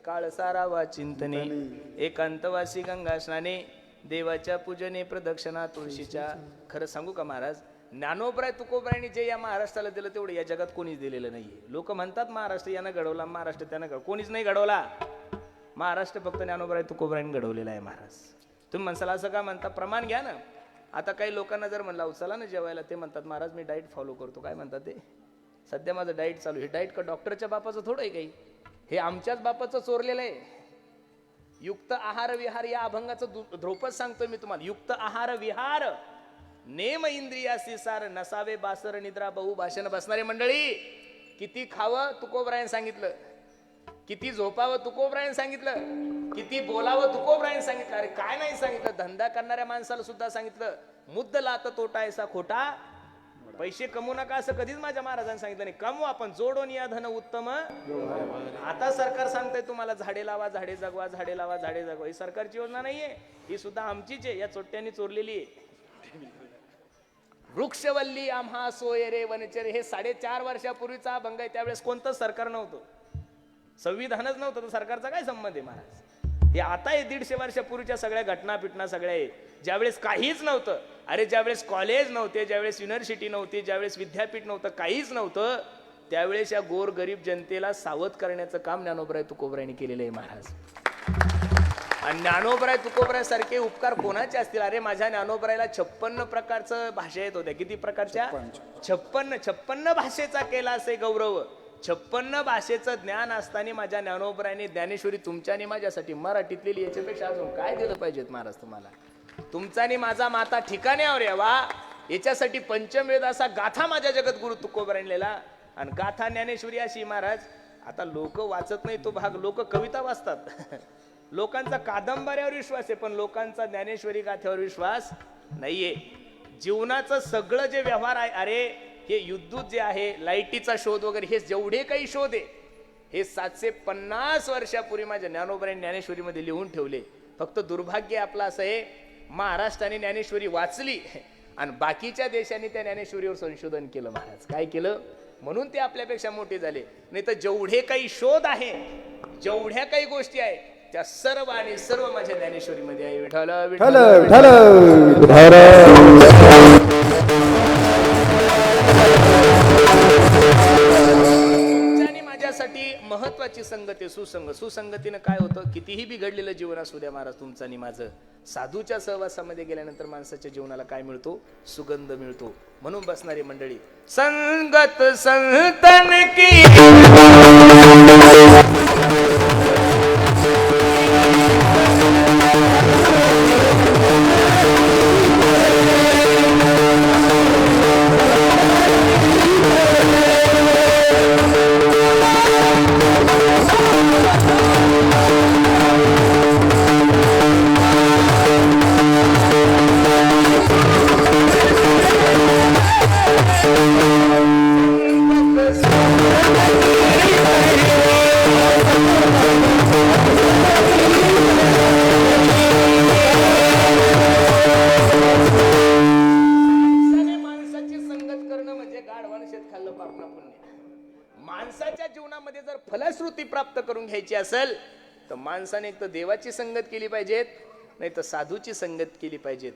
काळ सारावा चिंतने, एकांतवासी गंगा स्नाने, देवाच्या पूजने प्रदक्षिणा तुळशीच्या. खरं सांगू का महाराज, ज्ञानोबराय तुकोबरायने जे या महाराष्ट्राला दिलं तेवढं या जगात कोणीच दिलेलं नाहीये. लोक म्हणतात महाराष्ट्र यानं घडवला, महाराष्ट्र त्यानं घडवला. कोणीच नाही घडवला महाराष्ट्र, फक्त ज्ञानोबराय तुकोबरायने घडवलेला आहे. महाराज तुम्ही म्हणसाल असं का म्हणता, प्रमाण घ्या ना. आता काही लोकांना जर म्हणला उचला ना जेवायला, ते म्हणतात महाराज मी डाएट फॉलो करतो. काय म्हणतात ते, सध्या माझं डाएट चालू. हे डाएट का डॉक्टरच्या बापाचं थोडं आहे काही, हे आमच्याच बापाचं चोरलेलं आहे. युक्त आहार विहार या अभंगाचं ध्रुपद सांगतोय मी तुम्हाला. युक्त आहार विहार नेम इंद्रियासी सार, नसावे बासर निद्रा बहु भाषण. बसणारे मंडळी, किती खावं तुकोबरायने सांगितलं, किती झोपावं तुकोबरायने सांगितलं, किती बोलावं तुकोबरायने सांगितलं. अरे काय नाही सांगितलं, धंदा करणाऱ्या माणसाला सुद्धा सांगितलं, मुद्द लात तोटा ऐसा खोटा पैसे कमवू नका असं कधीच माझ्या महाराजांनी सांगितलं नाही. कमवू आपण, जोडून या धन उत्तम. आता सरकार सांगतंय तुम्हाला झाडे लावा, झाडे जगवा, झाडे लावा, झाडे जगवा. ही सरकारची योजना नाहीये, ही सुद्धा आमचीच आहे, या चोट्ट्यांनी चोरलेली आहे. वृक्षवल्ली आम्हा सोय रे वनचरे, हे 4.5 वर्षापूर्वीचा अभंग आहे. त्यावेळेस कोणतंच सरकार नव्हतं, संविधानच नव्हतं, तर सरकारचा काय संबंध आहे महाराज? हे आता हे 150 वर्षापूर्वीच्या सगळ्या घटना पिटना सगळ्या आहे. ज्यावेळेस काहीच नव्हतं, अरे ज्यावेळेस कॉलेज नव्हते, ज्यावेळेस युनिव्हर्सिटी नव्हती, ज्यावेळेस विद्यापीठ नव्हतं, काहीच नव्हतं, त्यावेळेस या गोर गरीब जनतेला सावध करण्याचं काम ज्ञानोबराय तुकोबरायांनी केलेलं आहे महाराज. आणि ज्ञानोबराय तुकोबराय सारखे उपकार कोणाचे असतील? अरे माझ्या ज्ञानोबरायला 56 प्रकारचं भाषा येत होत्या. किती प्रकारच्या? 56 भाषेचा केला असे गौरव. 56 भाषेचं ज्ञान असताना माझ्या ज्ञानोबरायने ज्ञानेश्वरी तुमच्या आणि माझ्यासाठी मराठीत लिहिली. याच्यापेक्षा अजून काय दिलं पाहिजेत महाराज तुम्हाला? तुमचा आणि माझा माता ठिकाण्यावर यावा याच्यासाठी पंचमवेद असा गाथा माझ्या जगद्गुरु तुकोबरायने लिहिला. आणि गाथा ज्ञानेश्वरी अशी महाराज, आता लोक वाचत नाही तो भाग, लोक कविता वाचतात. लोकांचा कादंबऱ्यावर विश्वास आहे, पण लोकांचा ज्ञानेश्वरी गाथ्यावर विश्वास नाहीये. जीवनाचं सगळं जे व्यवहार आहे, अरे हे विद्युत जे आहे, लाईटीचा शोध वगैरे, हे जेवढे काही शोध आहे हे 750 वर्षापूर्वी माझ्या ज्ञानोबरायांनी ज्ञानेश्वरीमध्ये लिहून ठेवले. फक्त दुर्भाग्य आपलं असं आहे, महाराष्ट्राने ज्ञानेश्वरी वाचली आणि बाकीच्या देशांनी त्या ज्ञानेश्वरीवर संशोधन केलं महाराज. काय केलं? म्हणून ते आपल्यापेक्षा मोठे झाले. नाही तर जेवढे काही शोध आहे, जेवढ्या काही गोष्टी आहे, त्या सर्व आणि सर्व माझ्या ज्ञानेश्वरीमध्ये आहे. विठ्ठल विठ्ठल तुमच्यानी माझ्यासाठी महत्वाची संगती, सुसंग. सुसंगतीनं काय होतं? कितीही बिघडलेलं जीवन असू द्या महाराज, तुमचं आणि माझं साधूच्या सहवासामध्ये गेल्यानंतर माणसाच्या जीवनाला काय मिळतो? सुगंध मिळतो. म्हणून बसणारी मंडळी, संगत संतन की माणसाच्या जीवनामध्ये जर फलश्रुती प्राप्त करून घ्यायची असेल तर माणसाने एक तर देवाची संगत केली पाहिजेत, नाही तर साधूची संगत केली पाहिजेत.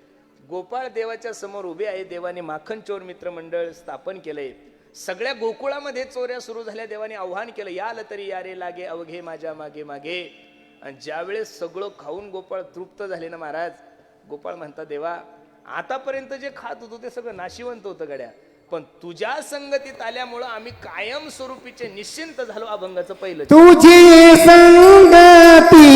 गोपाळ देवाच्या समोर उभे आहे. देवाने माखन चोर मित्र मंडळ स्थापन केलंय. सगळ्या गोकुळामध्ये चोऱ्या सुरू झाल्या. देवाने आव्हान केलं, याल तरी यारे लागे अवघे माझ्या मागे मागे. आणि ज्यावेळेस सगळं खाऊन गोपाळ तृप्त झाले ना महाराज, गोपाळ म्हणतात, देवा आतापर्यंत जे खात होतो ते सगळं नाशिवंत होतं गड्या, पण तुझ्या संगतीत आल्यामुळं आम्ही कायम स्वरूपीचे निश्चिंत झालो. अभंगाचं पहिलं, तुझी संगती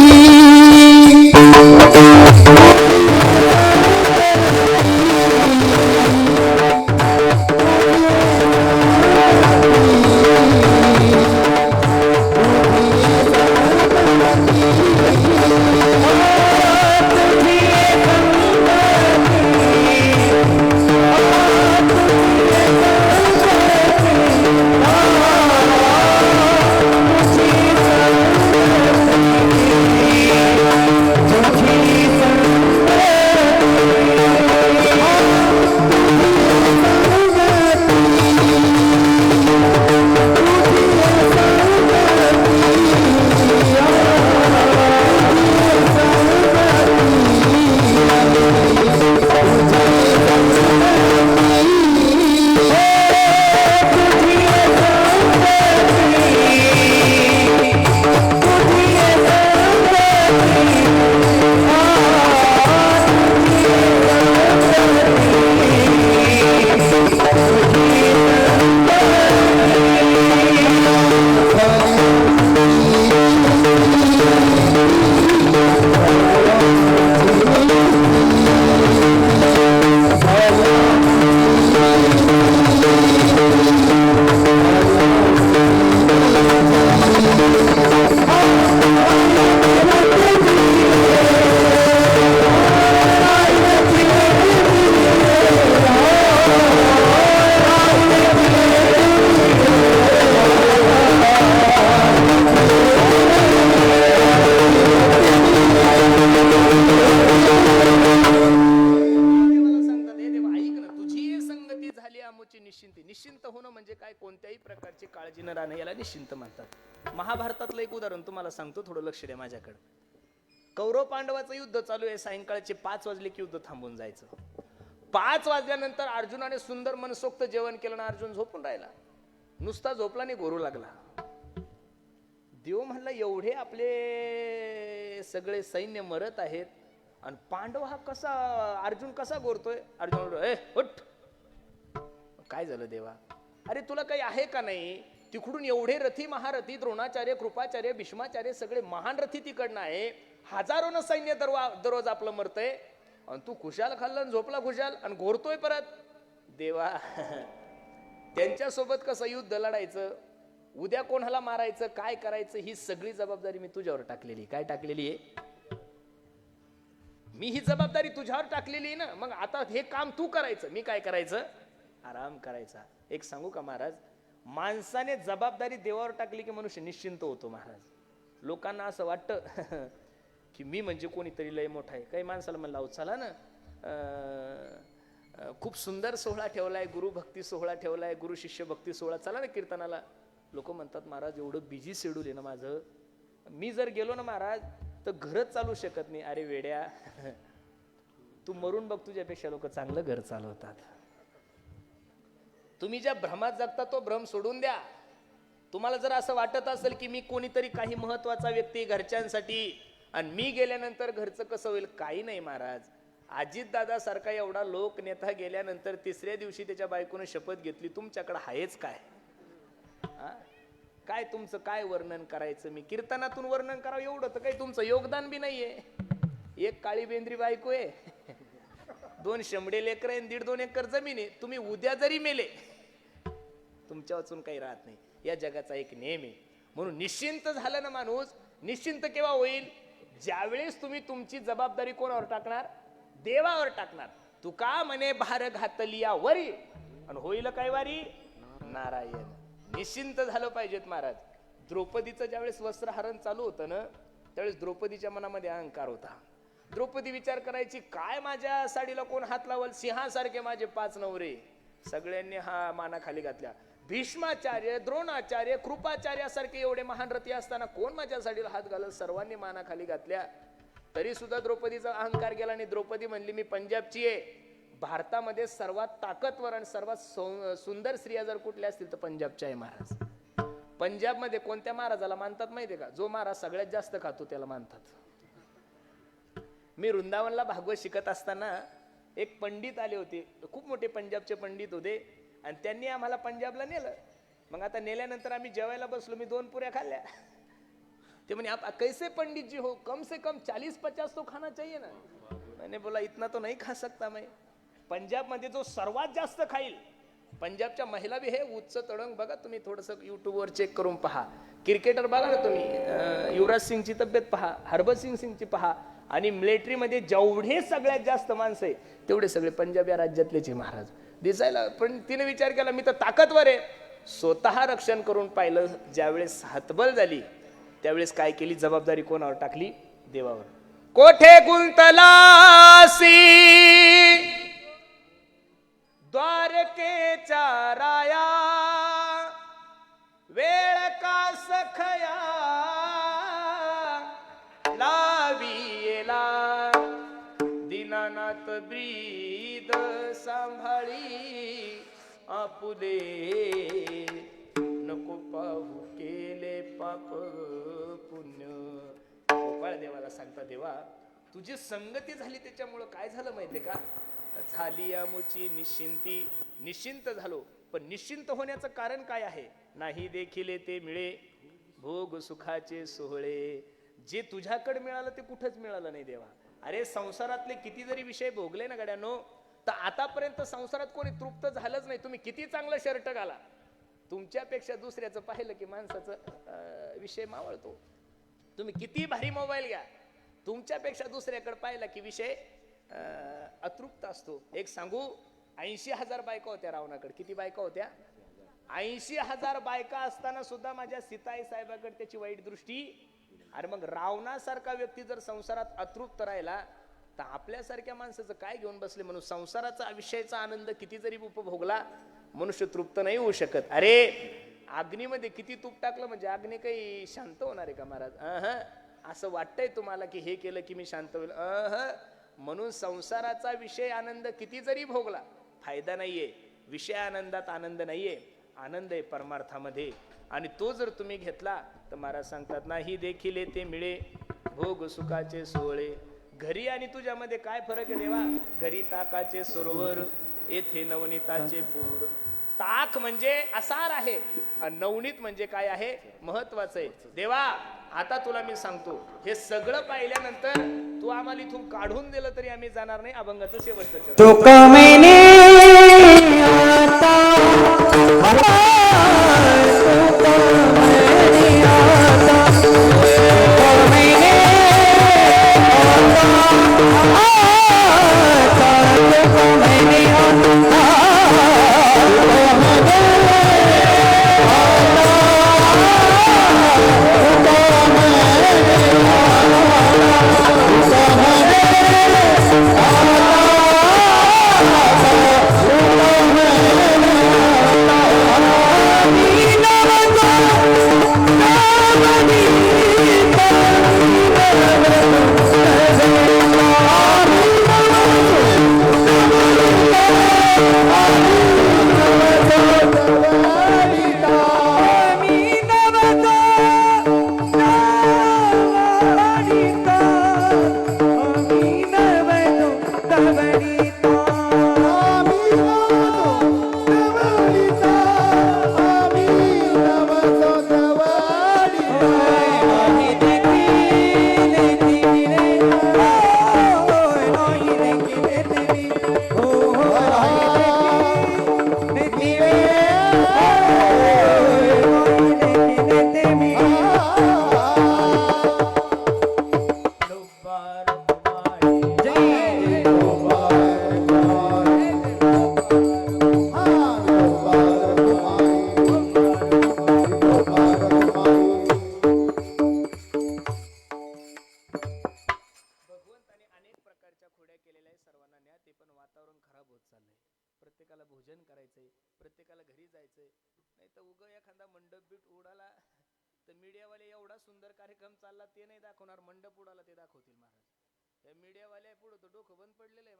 आणि याला निश्चिंत म्हणतात. महाभारतातलं एक उदाहरण तुम्हाला सांगतो, थोडं लक्ष द्या माझ्याकडे. कौरव पांडवाचं युद्ध चालू आहे, सायंकाळचे 5 वाजले की युद्ध थांबून जायचं. 5 वाजल्यानंतर अर्जुनाने सुंदर मनसोक्त जेवण केलं ना, अर्जुन झोपून राहिला. नुसता झोपला नाही, घोरू लागला. देव म्हणला एवढे आपले सगळे सैन्य मरत आहेत आणि पांडव हा कसा, अर्जुन कसा गोरतोय? अर्जुन उठ. काय झालं देवा? अरे तुला काही आहे का नाही? तिकडून एवढे रथी महारथी, द्रोणाचार्य, कृपाचार्य, भीष्माचार्य सगळे महान रथी तिकडनं आहे. हजारोनं सैन्य दररोज आपलं मरतंय आणि तू खुशाल खाल्लं, झोपला खुशाल आणि घोरतोय परत. देवा त्यांच्यासोबत कसं युद्ध लढायचं, उद्या कोणाला मारायचं, काय करायचं, ही सगळी जबाबदारी मी तुझ्यावर टाकलेली. काय टाकलेली आहे? मी ही जबाबदारी तुझ्यावर टाकलेली आहे ना. मग आता हे काम तू करायचं, मी काय करायचं? आराम करायचा. एक सांगू का महाराज, माणसाने जबाबदारी देवावर टाकली की मनुष्य निश्चिंत होतो महाराज. लोकांना असं वाटतं की मी म्हणजे कोणीतरी लय मोठा आहे. काही माणसाला म्हणलं अहो चला ना, खूप सुंदर सोहळा ठेवलाय, गुरु भक्ती सोहळा ठेवलाय, गुरु शिष्य भक्ती सोहळा, चला ना कीर्तनाला. लोक म्हणतात महाराज एवढं बिझी शेड्यूल आहे ना माझं, मी जर गेलो ना महाराज तर घरच चालू शकत नाही. अरे वेड्या, तू मरून बघ, तुझ्यापेक्षा लोक चांगलं घर चालवतात. तुम्ही ज्या भ्रमात जगता तो भ्रम सोडून द्या. तुम्हाला जर असं वाटत असेल की मी कोणीतरी काही महत्वाचा व्यक्ती घरच्यांसाठी आणि मी गेल्यानंतर घरचं कसं होईल, काही नाही महाराज. अजित दादा सारखा एवढा लोक नेता गेल्यानंतर 3ऱ्या दिवशी त्याच्या बायकोने शपथ घेतली, तुमच्याकडे आहेच काय? काय तुमचं काय वर्णन करायचं? मी कीर्तनातून वर्णन करावं एवढं तर काही तुमचं योगदान बी नाहीये. एक काळी बेंद्री बायको आहे, 2 शंभडे लेकर आहे, 1.5-2 एकर जमीन आहे. तुम्ही उद्या जरी मेले तुमच्या वाचून काही राहत नाही. या जगाचा एक नियम आहे. म्हणून निश्चिंत झालं ना माणूस, निश्चिंत केव्हा होईल? ज्यावेळेस तुम्ही तुमची जबाबदारी कोणावर टाकणार? देवावर टाकणार. तुका म्हणे भार घातलिया वरी आणि होईल काय वारी? नारायण. निश्चिंत झालं पाहिजेत महाराज. द्रौपदीचं ज्यावेळेस वस्त्रहरण चालू होतं ना, त्यावेळेस द्रौपदीच्या मनामध्ये अहंकार होता. द्रौपदी विचार करायची, काय माझ्या साडीला कोण हात लावल? सिंहासारखे माझे 5 नवरे. सगळ्यांनी हा माना खाली घातल्या. भीष्माचार्य, द्रोणाचार्य, कृपाचार्यासारखे एवढे महान रथी असताना कोण माझ्या साडीला हात घालत? सर्वांनी माना खाली घातल्या. तरी सुद्धा द्रौपदीचा अहंकार गेला नाही. द्रौपदी म्हणली मी पंजाबची आहे. भारतामध्ये सर्वात ताकदवर आणि सर्वात सुंदर स्त्रिया जर कुठल्या असतील तर पंजाबच्या आहे महाराज. पंजाबमध्ये कोणत्या महाराजाला मानतात माहितीये का? जो महाराज सगळ्यात जास्त खातो त्याला मानतात. मी वृंदावनला भागवत शिकत असताना एक पंडित आले होते, खूप मोठे पंजाबचे पंडित होते आणि त्यांनी आम्हाला पंजाबला नेलं. मग आता नेल्यानंतर आम्ही जेवायला बसलो, मी 2 पुऱ्या खाल्ल्या. ते म्हणे आप कैसे पंडित जी हो, कम से कम 40-50 तो खाना चाहिए ना. मैंने बोला इतना तो नहीं खा सकता मैं. पंजाब मध्ये जो सर्वात जास्त खाईल, पंजाबच्या महिला बी हे उच्च तडंग बघा तुम्ही, थोडस युट्यूबवर चेक करून पहा. क्रिकेटर बघा ना तुम्ही, युवराज सिंगची तब्येत पहा, हरभजन सिंगची पहा. आणि मिलिटरीमध्ये जेवढे सगळ्यात जास्त माणसं आहे तेवढे सगळे पंजाब या राज्यातलेच महाराज दिसायला. पण तिने विचार केला मी तर ताकदवर आहे. स्वतः रक्षण करून पाहिलं. ज्यावेळेस हतबल झाली त्यावेळेस काय केली? जबाबदारी कोणावर टाकली? देवावर. कोठे गुंतलासी द्वारकेच्या राया, वेळ का सखया लाविला, दीनानाथ ब्रीद सांभाळी आपुले, नको पाहू केले पाप पुण्य. गोपाळ देवाला सांगता, देवा तुझी संगती झाली त्याच्यामुळं काय झालं माहितीये का? झाली आमुची निश्चिंती. निश्चिंत झालो, पण निश्चिंत होण्याचं कारण काय आहे? नाही देखिले ते मिळे भोग सुखाचे सोहळे. जे तुझ्याकडे मिळालं ते कुठंच मिळालं नाही देवा. अरे संसारातले किती जरी विषय भोगले ना गड्यानो, तर आतापर्यंत संसारात कोणी तृप्त झालंच नाही. तुम्ही किती चांगलं शर्ट घाला, तुमच्यापेक्षा दुसऱ्याचं पाहिलं की माणसाचं विषय मावळतो. तुम्ही किती भारी मोबाईल घ्या, तुमच्यापेक्षा दुसऱ्याकडे पाहिला की विषय अतृप्त असतो. एक सांगू, 80,000 बायका होत्या रावणाकडे. किती बायका होत्या? 80,000 बायका असताना सुद्धा माझ्या सीताई साहेबाकडे त्याची वाईट दृष्टी. अरे मग रावणासारखा व्यक्ती जर संसारात अतृप्त राहिला तर आपल्यासारख्या माणसाचं काय घेऊन बसले? म्हणून संसाराचा विषयाचा आनंद किती जरी उपभोगला मनुष्य तृप्त नाही होऊ शकत. अरे अग्नीमध्ये किती तूप टाकलं म्हणजे अग्नी काही शांत होणार आहे का महाराज? असं वाटतंय तुम्हाला की हे केलं की मी शांत होईल? म्हणून संसाराचा विषय आनंद किती जरी भोगला फायदा नाहीये. विषय आनंदात आनंद नाहीये, आनंद आहे परमार्थामध्ये. आणि तो जर तुम्ही घेतला तर महाराज सांगतात नाही देखील ते मिळे भोग सुखाचे सोहळे. घरी आणि तुझ्यामध्ये काय फरक आहे देवा? घरी ताकाचे सरोवर, येथे नवनीताचे पूर. ताक म्हणजे असार आहे आणि नवनीत म्हणजे काय आहे? महत्वाचं आहे. देवा आता तुला मी सांगतो, हे सगळं पाहिल्यानंतर तू आम्हाला इथून काढून दिलं तरी आम्ही जाणार नाही. अभंगाचं शेवटचं चरण. तो कमैने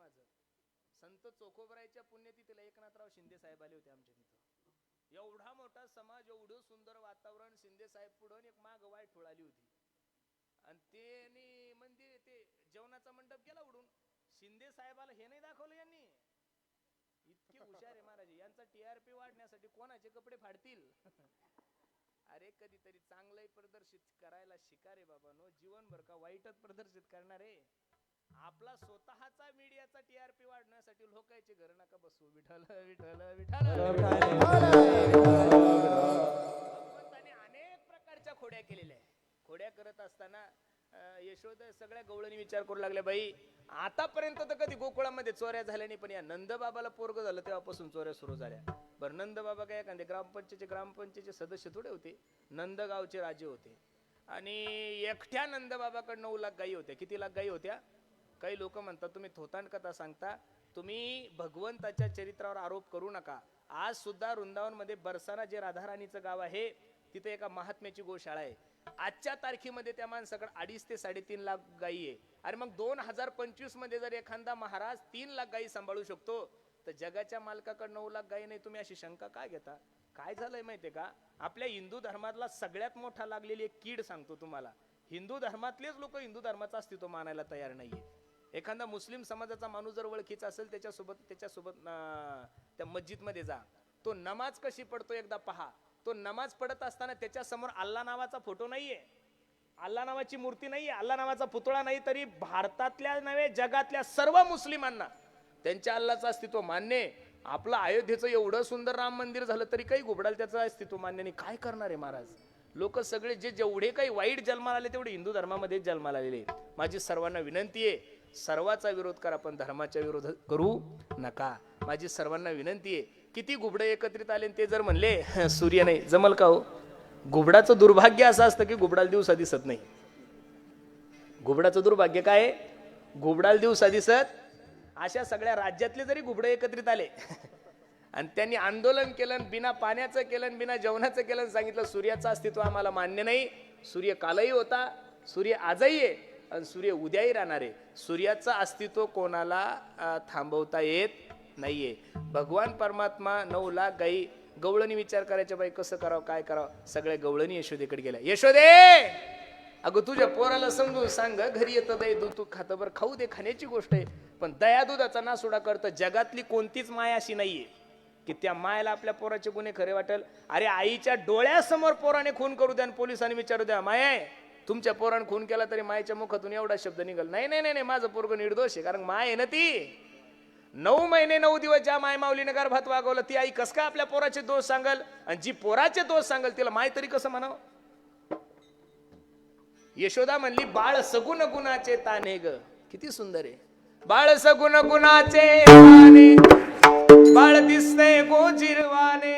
आता संत चोखोबरायच्या पुण्यतिथीला एकनाथराव शिंदे साहेब आले होते आमच्या तिथं. एवढा मोठा समाज, एवढं सुंदर वातावरण, शिंदे साहेब पुढं एक माग वाय ठोळाली होती आणि ते मंदिर ते जेवणाचा मंडप गेला उडून. शिंदे साहेबाला हे नाही दाखवलं यांनी. इतके हुशार आहे महाराज. यांचा टीआरपी वाढण्यासाठी कोणाचे कपडे फाडतील? अरे कधीतरी चांगलंही प्रदर्शित करायला शिका रे बाबा नो. जीवनभर का वाईटच प्रदर्शित करणार आहे? आपला स्वतःचा मीडियाचा टीआरपी वाढण्यासाठी लोकांचे घर नका बसू. विठ्ठल विठ्ठल विठ्ठल. भगवंताने अनेक प्रकारच्या खोड्या केलेल्या आहे. खोड्या करत असताना यशोदा सगळ्या गवळणी विचार करू लागल्या, बाई आतापर्यंत तर कधी गोकुळामध्ये चोऱ्या झाल्या नाही, पण या नंदबाबाला पोरग झालं तेव्हापासून चोऱ्या सुरू झाल्या. बरं नंदबाबा काय एखादे ग्रामपंचायतचे सदस्य थोडे होते, नंदगावचे राजे होते. आणि एकट्या नंदबाबाकडे 9 लाख गायी होत्या. किती लाख गायी होत्या? काही लोक म्हणतात तुम्ही थोतांड कथा सांगता, तुम्ही भगवंताच्या चरित्रावर आरोप करू नका. आज सुद्धा वृंदावन मध्ये बरसाना जे राधाराणीचं गाव आहे तिथे एका महात्म्याची गोशाळा आहे. आजच्या तारखेमध्ये त्या माणसाकडे 2.5 ते 3.5 लाख गायी आहे. अरे मग 2025 मध्ये जर एखादा महाराज 3 लाख गायी सांभाळू शकतो तर जगाच्या मालकाकडे 9 लाख गायी नाही, तुम्ही अशी शंका काय घेता? काय झालंय माहितीये का? आपल्या हिंदू धर्मातला सगळ्यात मोठा लागलेली एक कीड सांगतो तुम्हाला. हिंदू धर्मातलेच लोक हिंदू धर्माचं अस्तित्व मानायला तयार नाहीये. एखादा मुस्लिम समाजाचा माणूस जर ओळखीचा असेल त्याच्यासोबत त्या मस्जिद मध्ये जा, तो नमाज कशी पडतो एकदा पहा. तो नमाज पडत असताना त्याच्या समोर अल्ला नावाचा फोटो नाहीये, अल्ला नावाची मूर्ती नाहीये, अल्ला नावाचा पुतळा नाही. तरी भारतातल्या नव्हे जगातल्या सर्व मुस्लिमांना त्यांच्या अल्लाचं अस्तित्व मान्य. आपलं अयोध्येचं एवढं सुंदर राम मंदिर झालं तरी काही घुबडाल त्याचं अस्तित्व मान्य नाही. काय करणार आहे महाराज? लोक सगळे जेवढे काही वाईट जन्माला आले तेवढे हिंदू धर्मामध्ये जन्माला आलेले. माझी सर्वांना विनंती आहे, सर्वाचा विरोध करा पण धर्माच्या विरोध करू नका. माझी सर्वांना विनंती आहे. किती घुबडे एकत्रित आले ते जर म्हणले सूर्य नाही जमल का हो? घुबडाचं दुर्भाग्य असं असतं की घुबडाला दिवसा दिसत नाही. घुबडाचं दुर्भाग्य काय आहे? घुबडाला दिवसा दिसत. अशा सगळ्या राज्यातले जरी घुबडे एकत्रित आले आणि त्यांनी आंदोलन केलं, बिना पाण्याचं केलं, बिना जेवणाचं केलं, सांगितलं सूर्याचं अस्तित्व आम्हाला मान्य नाही. सूर्य कालही होता, सूर्य आजही आहे आणि सूर्य उद्याही राहणार आहे. सूर्याचं अस्तित्व कोणाला थांबवता येत नाहीये. भगवान परमात्मा 9 लाख गाई गवळणी विचार करायच्या, बाई कसं करावं काय करावं, सगळ्या गवळणी यशोदेकडे गेल्या. यशोदे, अगं तुझ्या पोराला समजून सांग, घरी येतं दही दूध तू खातं, बरं खाऊ दे, खाण्याची गोष्ट आहे, पण दया दुधाचा नासुडा करतं. जगातली कोणतीच माय अशी नाहीये की त्या मायला आपल्या पोराचे गुन्हे खरे वाटेल. अरे आईच्या डोळ्यासमोर पोराने खून करू द्या आणि पोलिसांनी विचारू द्या, माय तुमच्या पोराने खून केला तरी मायच्या मुखातून एवढा शब्द निघाल नाही, नाही नाही माझं पोरग निर्दोष आहे, कारण माय आहे ना ती. 9 महिने 9 दिवस ज्या माय माऊलीने गर्भात वागवलं, ती आई कस काय आपल्या पोराचे दोष सांगल, आणि जी पोराचे दोष सांगल तिला माय तरी कसं म्हणावं. यशोदा म्हणली, बाळ सगुण गुणाचे ताने ग. किती सुंदर आहे. बाळ सगुण गुणाचे ताने, बाळ दिसते गोजिरवाने,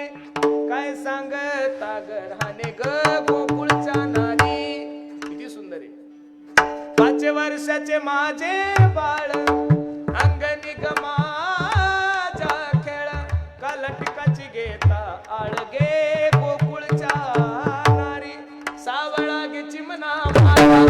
काय सांगता गराने ग गोकुळच्या नारी. किती सुंदर आहे. 5 वर्षाचे माझे बाळ, अंगणी गमाजा खेळ, कालटिकाची घेता आळगे गोकुळच्या नारी. सावळा गे चिमणा माझा,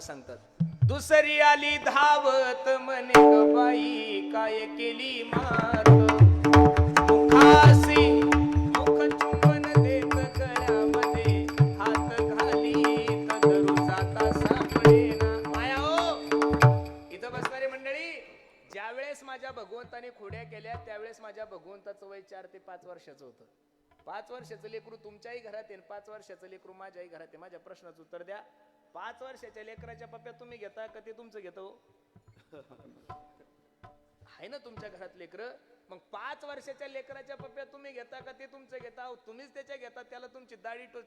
सांगतात. दुसरी आली धावत म्हणे ग बाई, काय केली मात, मुखासी मुख चुंबन देत गळ्यामध्ये, हात घाली धरू जाता सापडेना. माया हो, इथं बसणारी मंडळी, ज्यावेळेस माझ्या भगवंताने खोड्या केल्या त्यावेळेस माझ्या भगवंताचं वय 4 ते 5 वर्षाचं होतं. 5 वर्षाचं लेकरू तुमच्याही घरात आहे, 5 वर्षाचं लेकरू माझ्याही घरात आहे. माझ्या प्रश्नाचं उत्तर द्या. 5 वर्षाच्या लेकराच्या पप्प्या तुम्ही घेता का ते तुमचं घेतो? आहे ना तुमच्या घरात लेकर, मग 5 वर्षाच्या लेकराच्या पप्प्या तुम्ही घेता का ते तुमचं घेता? तुम्हीच त्याच्या घेता, त्याला तुमची दाढी टोच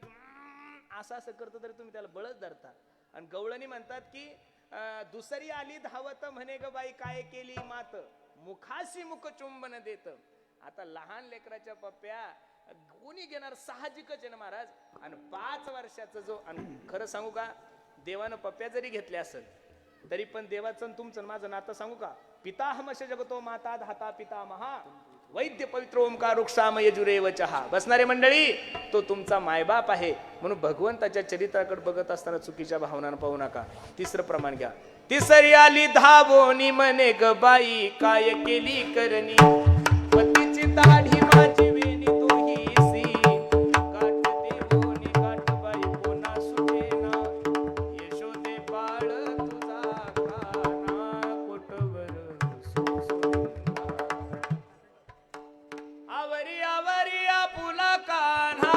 असं असं करतं तरी तुम्ही त्याला बळच धरता. आणि गवळणी म्हणतात की दुसरी आली धावत म्हणे ग बाई, काय केली मात, मुखाशी मुख चुंबन देत. आता लहान लेकराच्या पप्प्या कोणी घेणार, साहजिकच आहे ना महाराज. आणि 5 वर्षाचा जो, आणि खरं सांगू का, देवानं पप्प्या जरी घेतल्या असेल तरी पण देवाचं तुमचं माझं नातं सांगू का, पिताहमश जगतो माता धाता पितामहा, वैद्य पवित्र ओंकार वृक्षाम यजुरेव चहा. बसणारे मंडळी, तो तुमचा मायबाप आहे. म्हणून भगवंताच्या चरित्राकडे बघत असताना चुकीच्या भावना पाहू नका. 3रं प्रमाण घ्या. तिसरी आली धावोनी म्हणे ग बाई, काय केली करणी, पतीची दाढी माझी वेणी तोहीसी, गाठ देवोनी गाठ बाई कोणा सुटेना, यशोदे बाळ तुझा काना कोटवर सुसुंदा. आवरी आवरी आपुला कान्हा,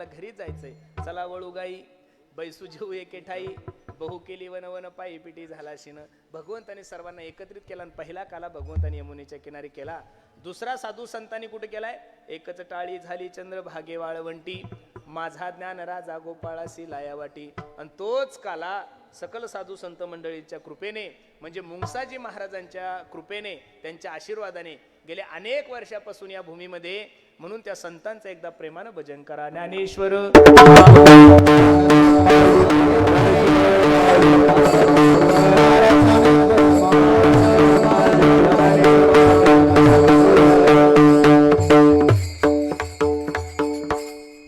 घरी जायचंय, चला वळू गाई, बैसू जेऊ एके ठाई, बहु केली वन वन पायी पिटी झाला शिन. भगवंताने सर्वांना एकत्रित केला आणि पहिला काला भगवंताने यमुनेच्या किनारी केला. दुसरा साधू संतांनी कुठे केलाय, एकच टाळी झाली चंद्रभागे वाळवंटी, माझा ज्ञान राजा गोपाळासी लायावाटी. आणि तोच काला सकल साधू संत मंडळीच्या कृपेने, म्हणजे मुंगसाजी महाराजांच्या कृपेने, त्यांच्या आशीर्वादाने गेल्या अनेक वर्षापासून या भूमीमध्ये म्हणून त्या संतांचं एकदा प्रेमानं भजन करा. ज्ञानेश्वर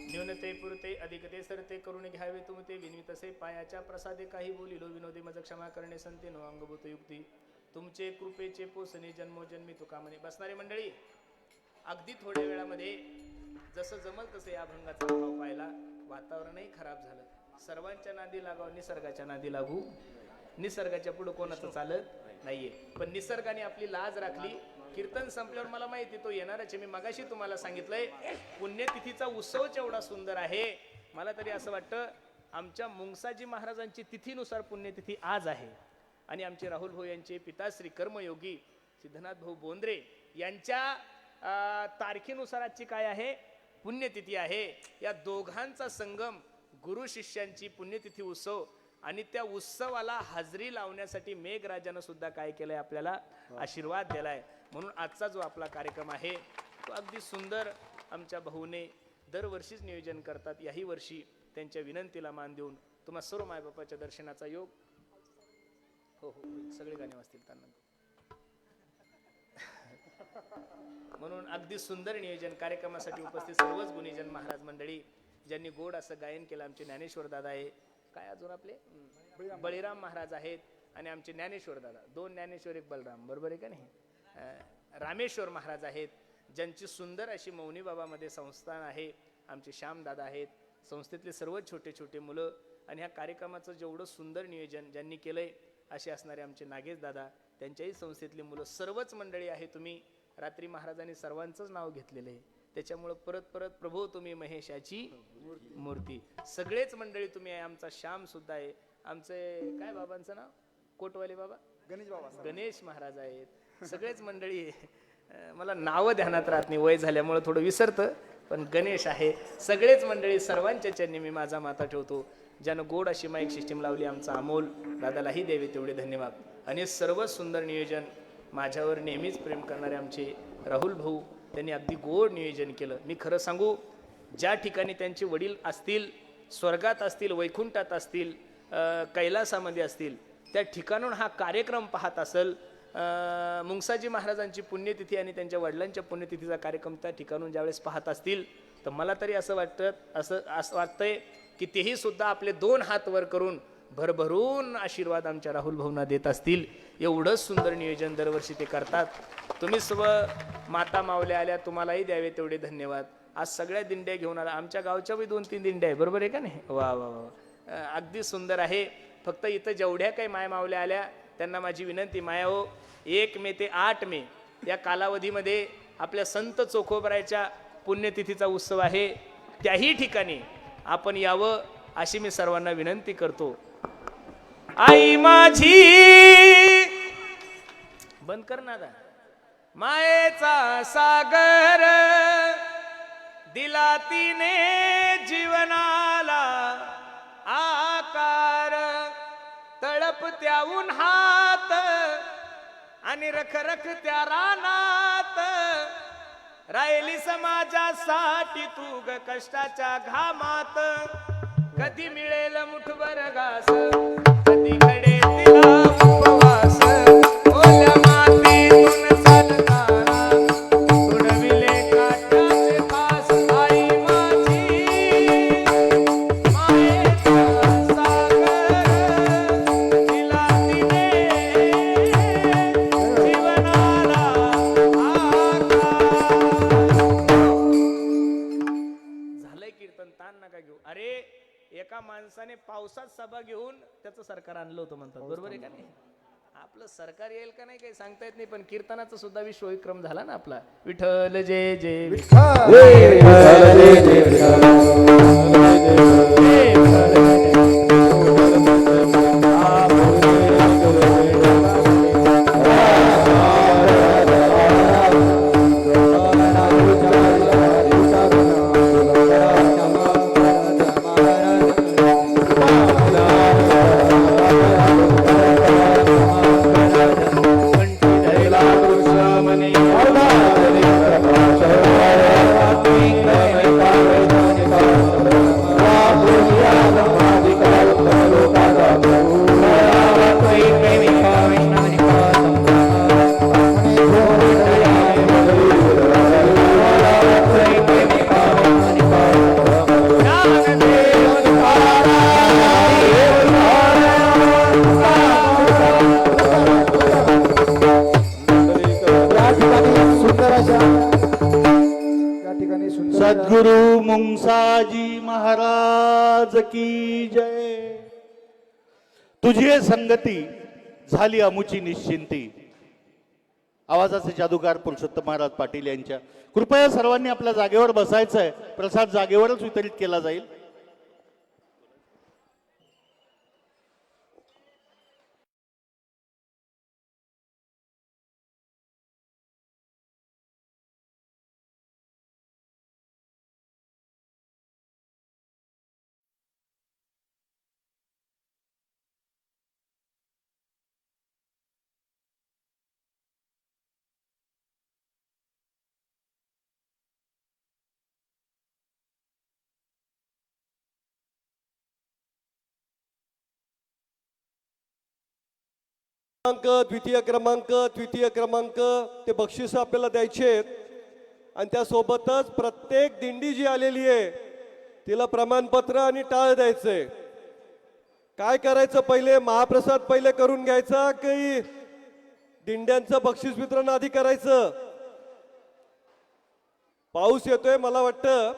न्यूनते पुरते अधिकते सरते करून घ्यावे तुम ते विनवी तसे पायाच्या प्रसादे काही बोलिलो विनोदे मज क्षमा करणे संते नो अंगभूत युक्ती तुमचे कृपेचे पोसणे जन्मोजन्मी तुका म्हणे. बसणारी मंडळी, अगदी थोड्या वेळामध्ये जसं जमल तसं या अभंगाचा भाव पाहिला. वातावरणही खराब झालं. सर्वांच्या नादी लागावं, निसर्गाच्या नादी लागू. निसर्गाच्या पुढे कोणाचं चालत नाहीये, पण निसर्गाने आपली लाज राखली. कीर्तन संपल्यावर मला माहिती तो येणारच. मी मगाशी तुम्हाला सांगितलंय पुण्यतिथीचा उत्सवच एवढा सुंदर आहे. मला तरी असं वाटतं आमच्या मुंगसाजी महाराजांची तिथीनुसार पुण्यतिथी आज आहे आणि आमचे राहुल भाऊ यांचे पिताश्री कर्मयोगी सिद्धनाथ भाऊ बोंद्रे यांच्या तारखेनुसार आजची काय आहे, पुण्यतिथी आहे. या दोघांचा संगम, गुरु शिष्यांची पुण्यतिथी उत्सव, आणि त्या उत्सवाला हजेरी लावण्यासाठी मेघराजानं सुद्धा काय केलंय, आपल्याला आशीर्वाद दिलाय. म्हणून आजचा जो आपला कार्यक्रम आहे तो अगदी सुंदर आमच्या भाऊने दरवर्षीच नियोजन करतात. याही वर्षी त्यांच्या विनंतीला मान देऊन तुम्हा सर्व मायबापाच्या दर्शनाचा योग. हो हो, सगळे गाणे वाजतील त्यांना. म्हणून अगदी सुंदर नियोजन कार्यक्रमासाठी उपस्थित सर्वच गुणीजन महाराज मंडळी, ज्यांनी गोड असं गायन केलं. आमचे ज्ञानेश्वर दादा आहे, काय अजून आपले बळीराम महाराज आहेत, आणि आमचे ज्ञानेश्वर दादा, दोन ज्ञानेश्वर एक बलराम, बरोबर आहे का नाही. रामेश्वर महाराज आहेत, ज्यांची सुंदर अशी मौनी बाबामध्ये संस्थान आहे. आमचे श्याम दादा आहेत, संस्थेतले सर्व छोटे छोटे मुलं. आणि ह्या कार्यक्रमाचं जेवढं सुंदर नियोजन ज्यांनी केलंय असे असणारे आमचे नागेश दादा, त्यांच्याही संस्थेतली मुलं, सर्वच मंडळी आहे. तुम्ही रात्री महाराजांनी सर्वांचंच नाव घेतलेलं आहे, त्याच्यामुळं परत परत प्रभू तुम्ही महेशाची मूर्ती, सगळेच मंडळी तुम्ही आहे. आमचा श्याम सुद्धा आहे. आमचे काय बाबांचं नाव, कोटवाले बाबा, गणेश बाबा, गणेश महाराज आहेत. सगळेच मंडळी, मला नावं ध्यानात राहत नाही, वय झाल्यामुळं थोडं विसरतं, पण गणेश आहे. सगळेच मंडळी, सर्वांच्या चरणी मी माझा माथा ठेवतो. ज्यानं गोड अशी माईक सिस्टीम लावली, आमचा अमोल दादालाही द्यावे तेवढे धन्यवाद. आणि सर्व सुंदर नियोजन माझ्यावर नेहमीच प्रेम करणारे आमचे राहुल भाऊ, त्यांनी अगदी गोड नियोजन केलं. मी खरं सांगू, ज्या ठिकाणी त्यांचे वडील असतील, स्वर्गात असतील, वैकुंठात असतील, कैलासामध्ये असतील, त्या ठिकाणून हा कार्यक्रम पाहत असेल. मुंगसाजी महाराजांची पुण्यतिथी आणि त्यांच्या वडिलांच्या पुण्यतिथीचा कार्यक्रम त्या ठिकाणून ज्यावेळेस पाहत असतील, तर मला तरी असं वाटतंय की तेही सुद्धा आपले दोन हात वर करून भरभरून आशीर्वाद आमच्या राहुल भाऊंना देत असतील. एवढं सुंदर नियोजन दरवर्षी ते करतात. तुम्ही सर्व माता मावल्या आल्या, तुम्हालाही द्यावे तेवढे धन्यवाद. आज सगळ्या दिंड्या घेऊन आला. आमच्या गावच्या बी 2-3 दिंड्या आहे, बरोबर आहे का नाही. वा वा वा, अगदी सुंदर आहे. फक्त इथं जेवढ्या काही माय मावल्या आल्या त्यांना माझी विनंती, माया हो, 1 मे ते 8 मे या कालावधीमध्ये आपल्या संत चोखोबरायच्या पुण्यतिथीचा उत्सव आहे. त्याही ठिकाणी आपण यावं अशी मी सर्वांना विनंती करतो. आई माझी, बंद कर ना, मायेचा सागर दिला तिने जीवनाला आकार, तळपत्या उन्हात आणि रखरख त्या रानात, राहिली समाजासाठी तू ग कष्टाच्या घामात. कधी मिळेल मुठभर घास, कधी घडे तिला उपवास, ओल्या मातीतून चालताना तुडविले काट्याचे फास. आई माझी, मायेचा सागर दिला तिने जीवनाला आकार. झालंय कीर्तन, ताण नका घेऊ. अरे, एका माणसाने पावसात सभा घेऊन त्याचं सरकार आणलं होतं म्हणतात, बरोबर आहे का नाही. आपलं सरकार येईल का नाही काही सांगता येत नाही, पण कीर्तनाचा सुद्धा विश्वविक्रम झाला ना आपला. विठ्ठल जय जय विठ्ठल, कृष्ण सद्गुरु मुंगसाजी महाराज की जय. तुझी आहे संगती झाली अमुची निश्चिंती. आवाजाचे जादूगार पुरुषोत्तम महाराज पाटील यांच्या. कृपया सर्वांनी आपल्या जागेवर बसायचं आहे. प्रसाद जागेवरच वितरित केला जाईल. द्वितीय क्रमांक ते बक्षीस आपल्याला द्यायचे आहेत. आणि त्यासोबतच प्रत्येक दिंडी जी आलेली आहे तिला प्रमाणपत्र आणि टाळ द्यायचंय. काय करायचं, पहिले महाप्रसाद पहिले करून घ्यायचा की दिंड्यांचं बक्षीस वितरण आधी करायचं? पाऊस येतोय, मला वाटतं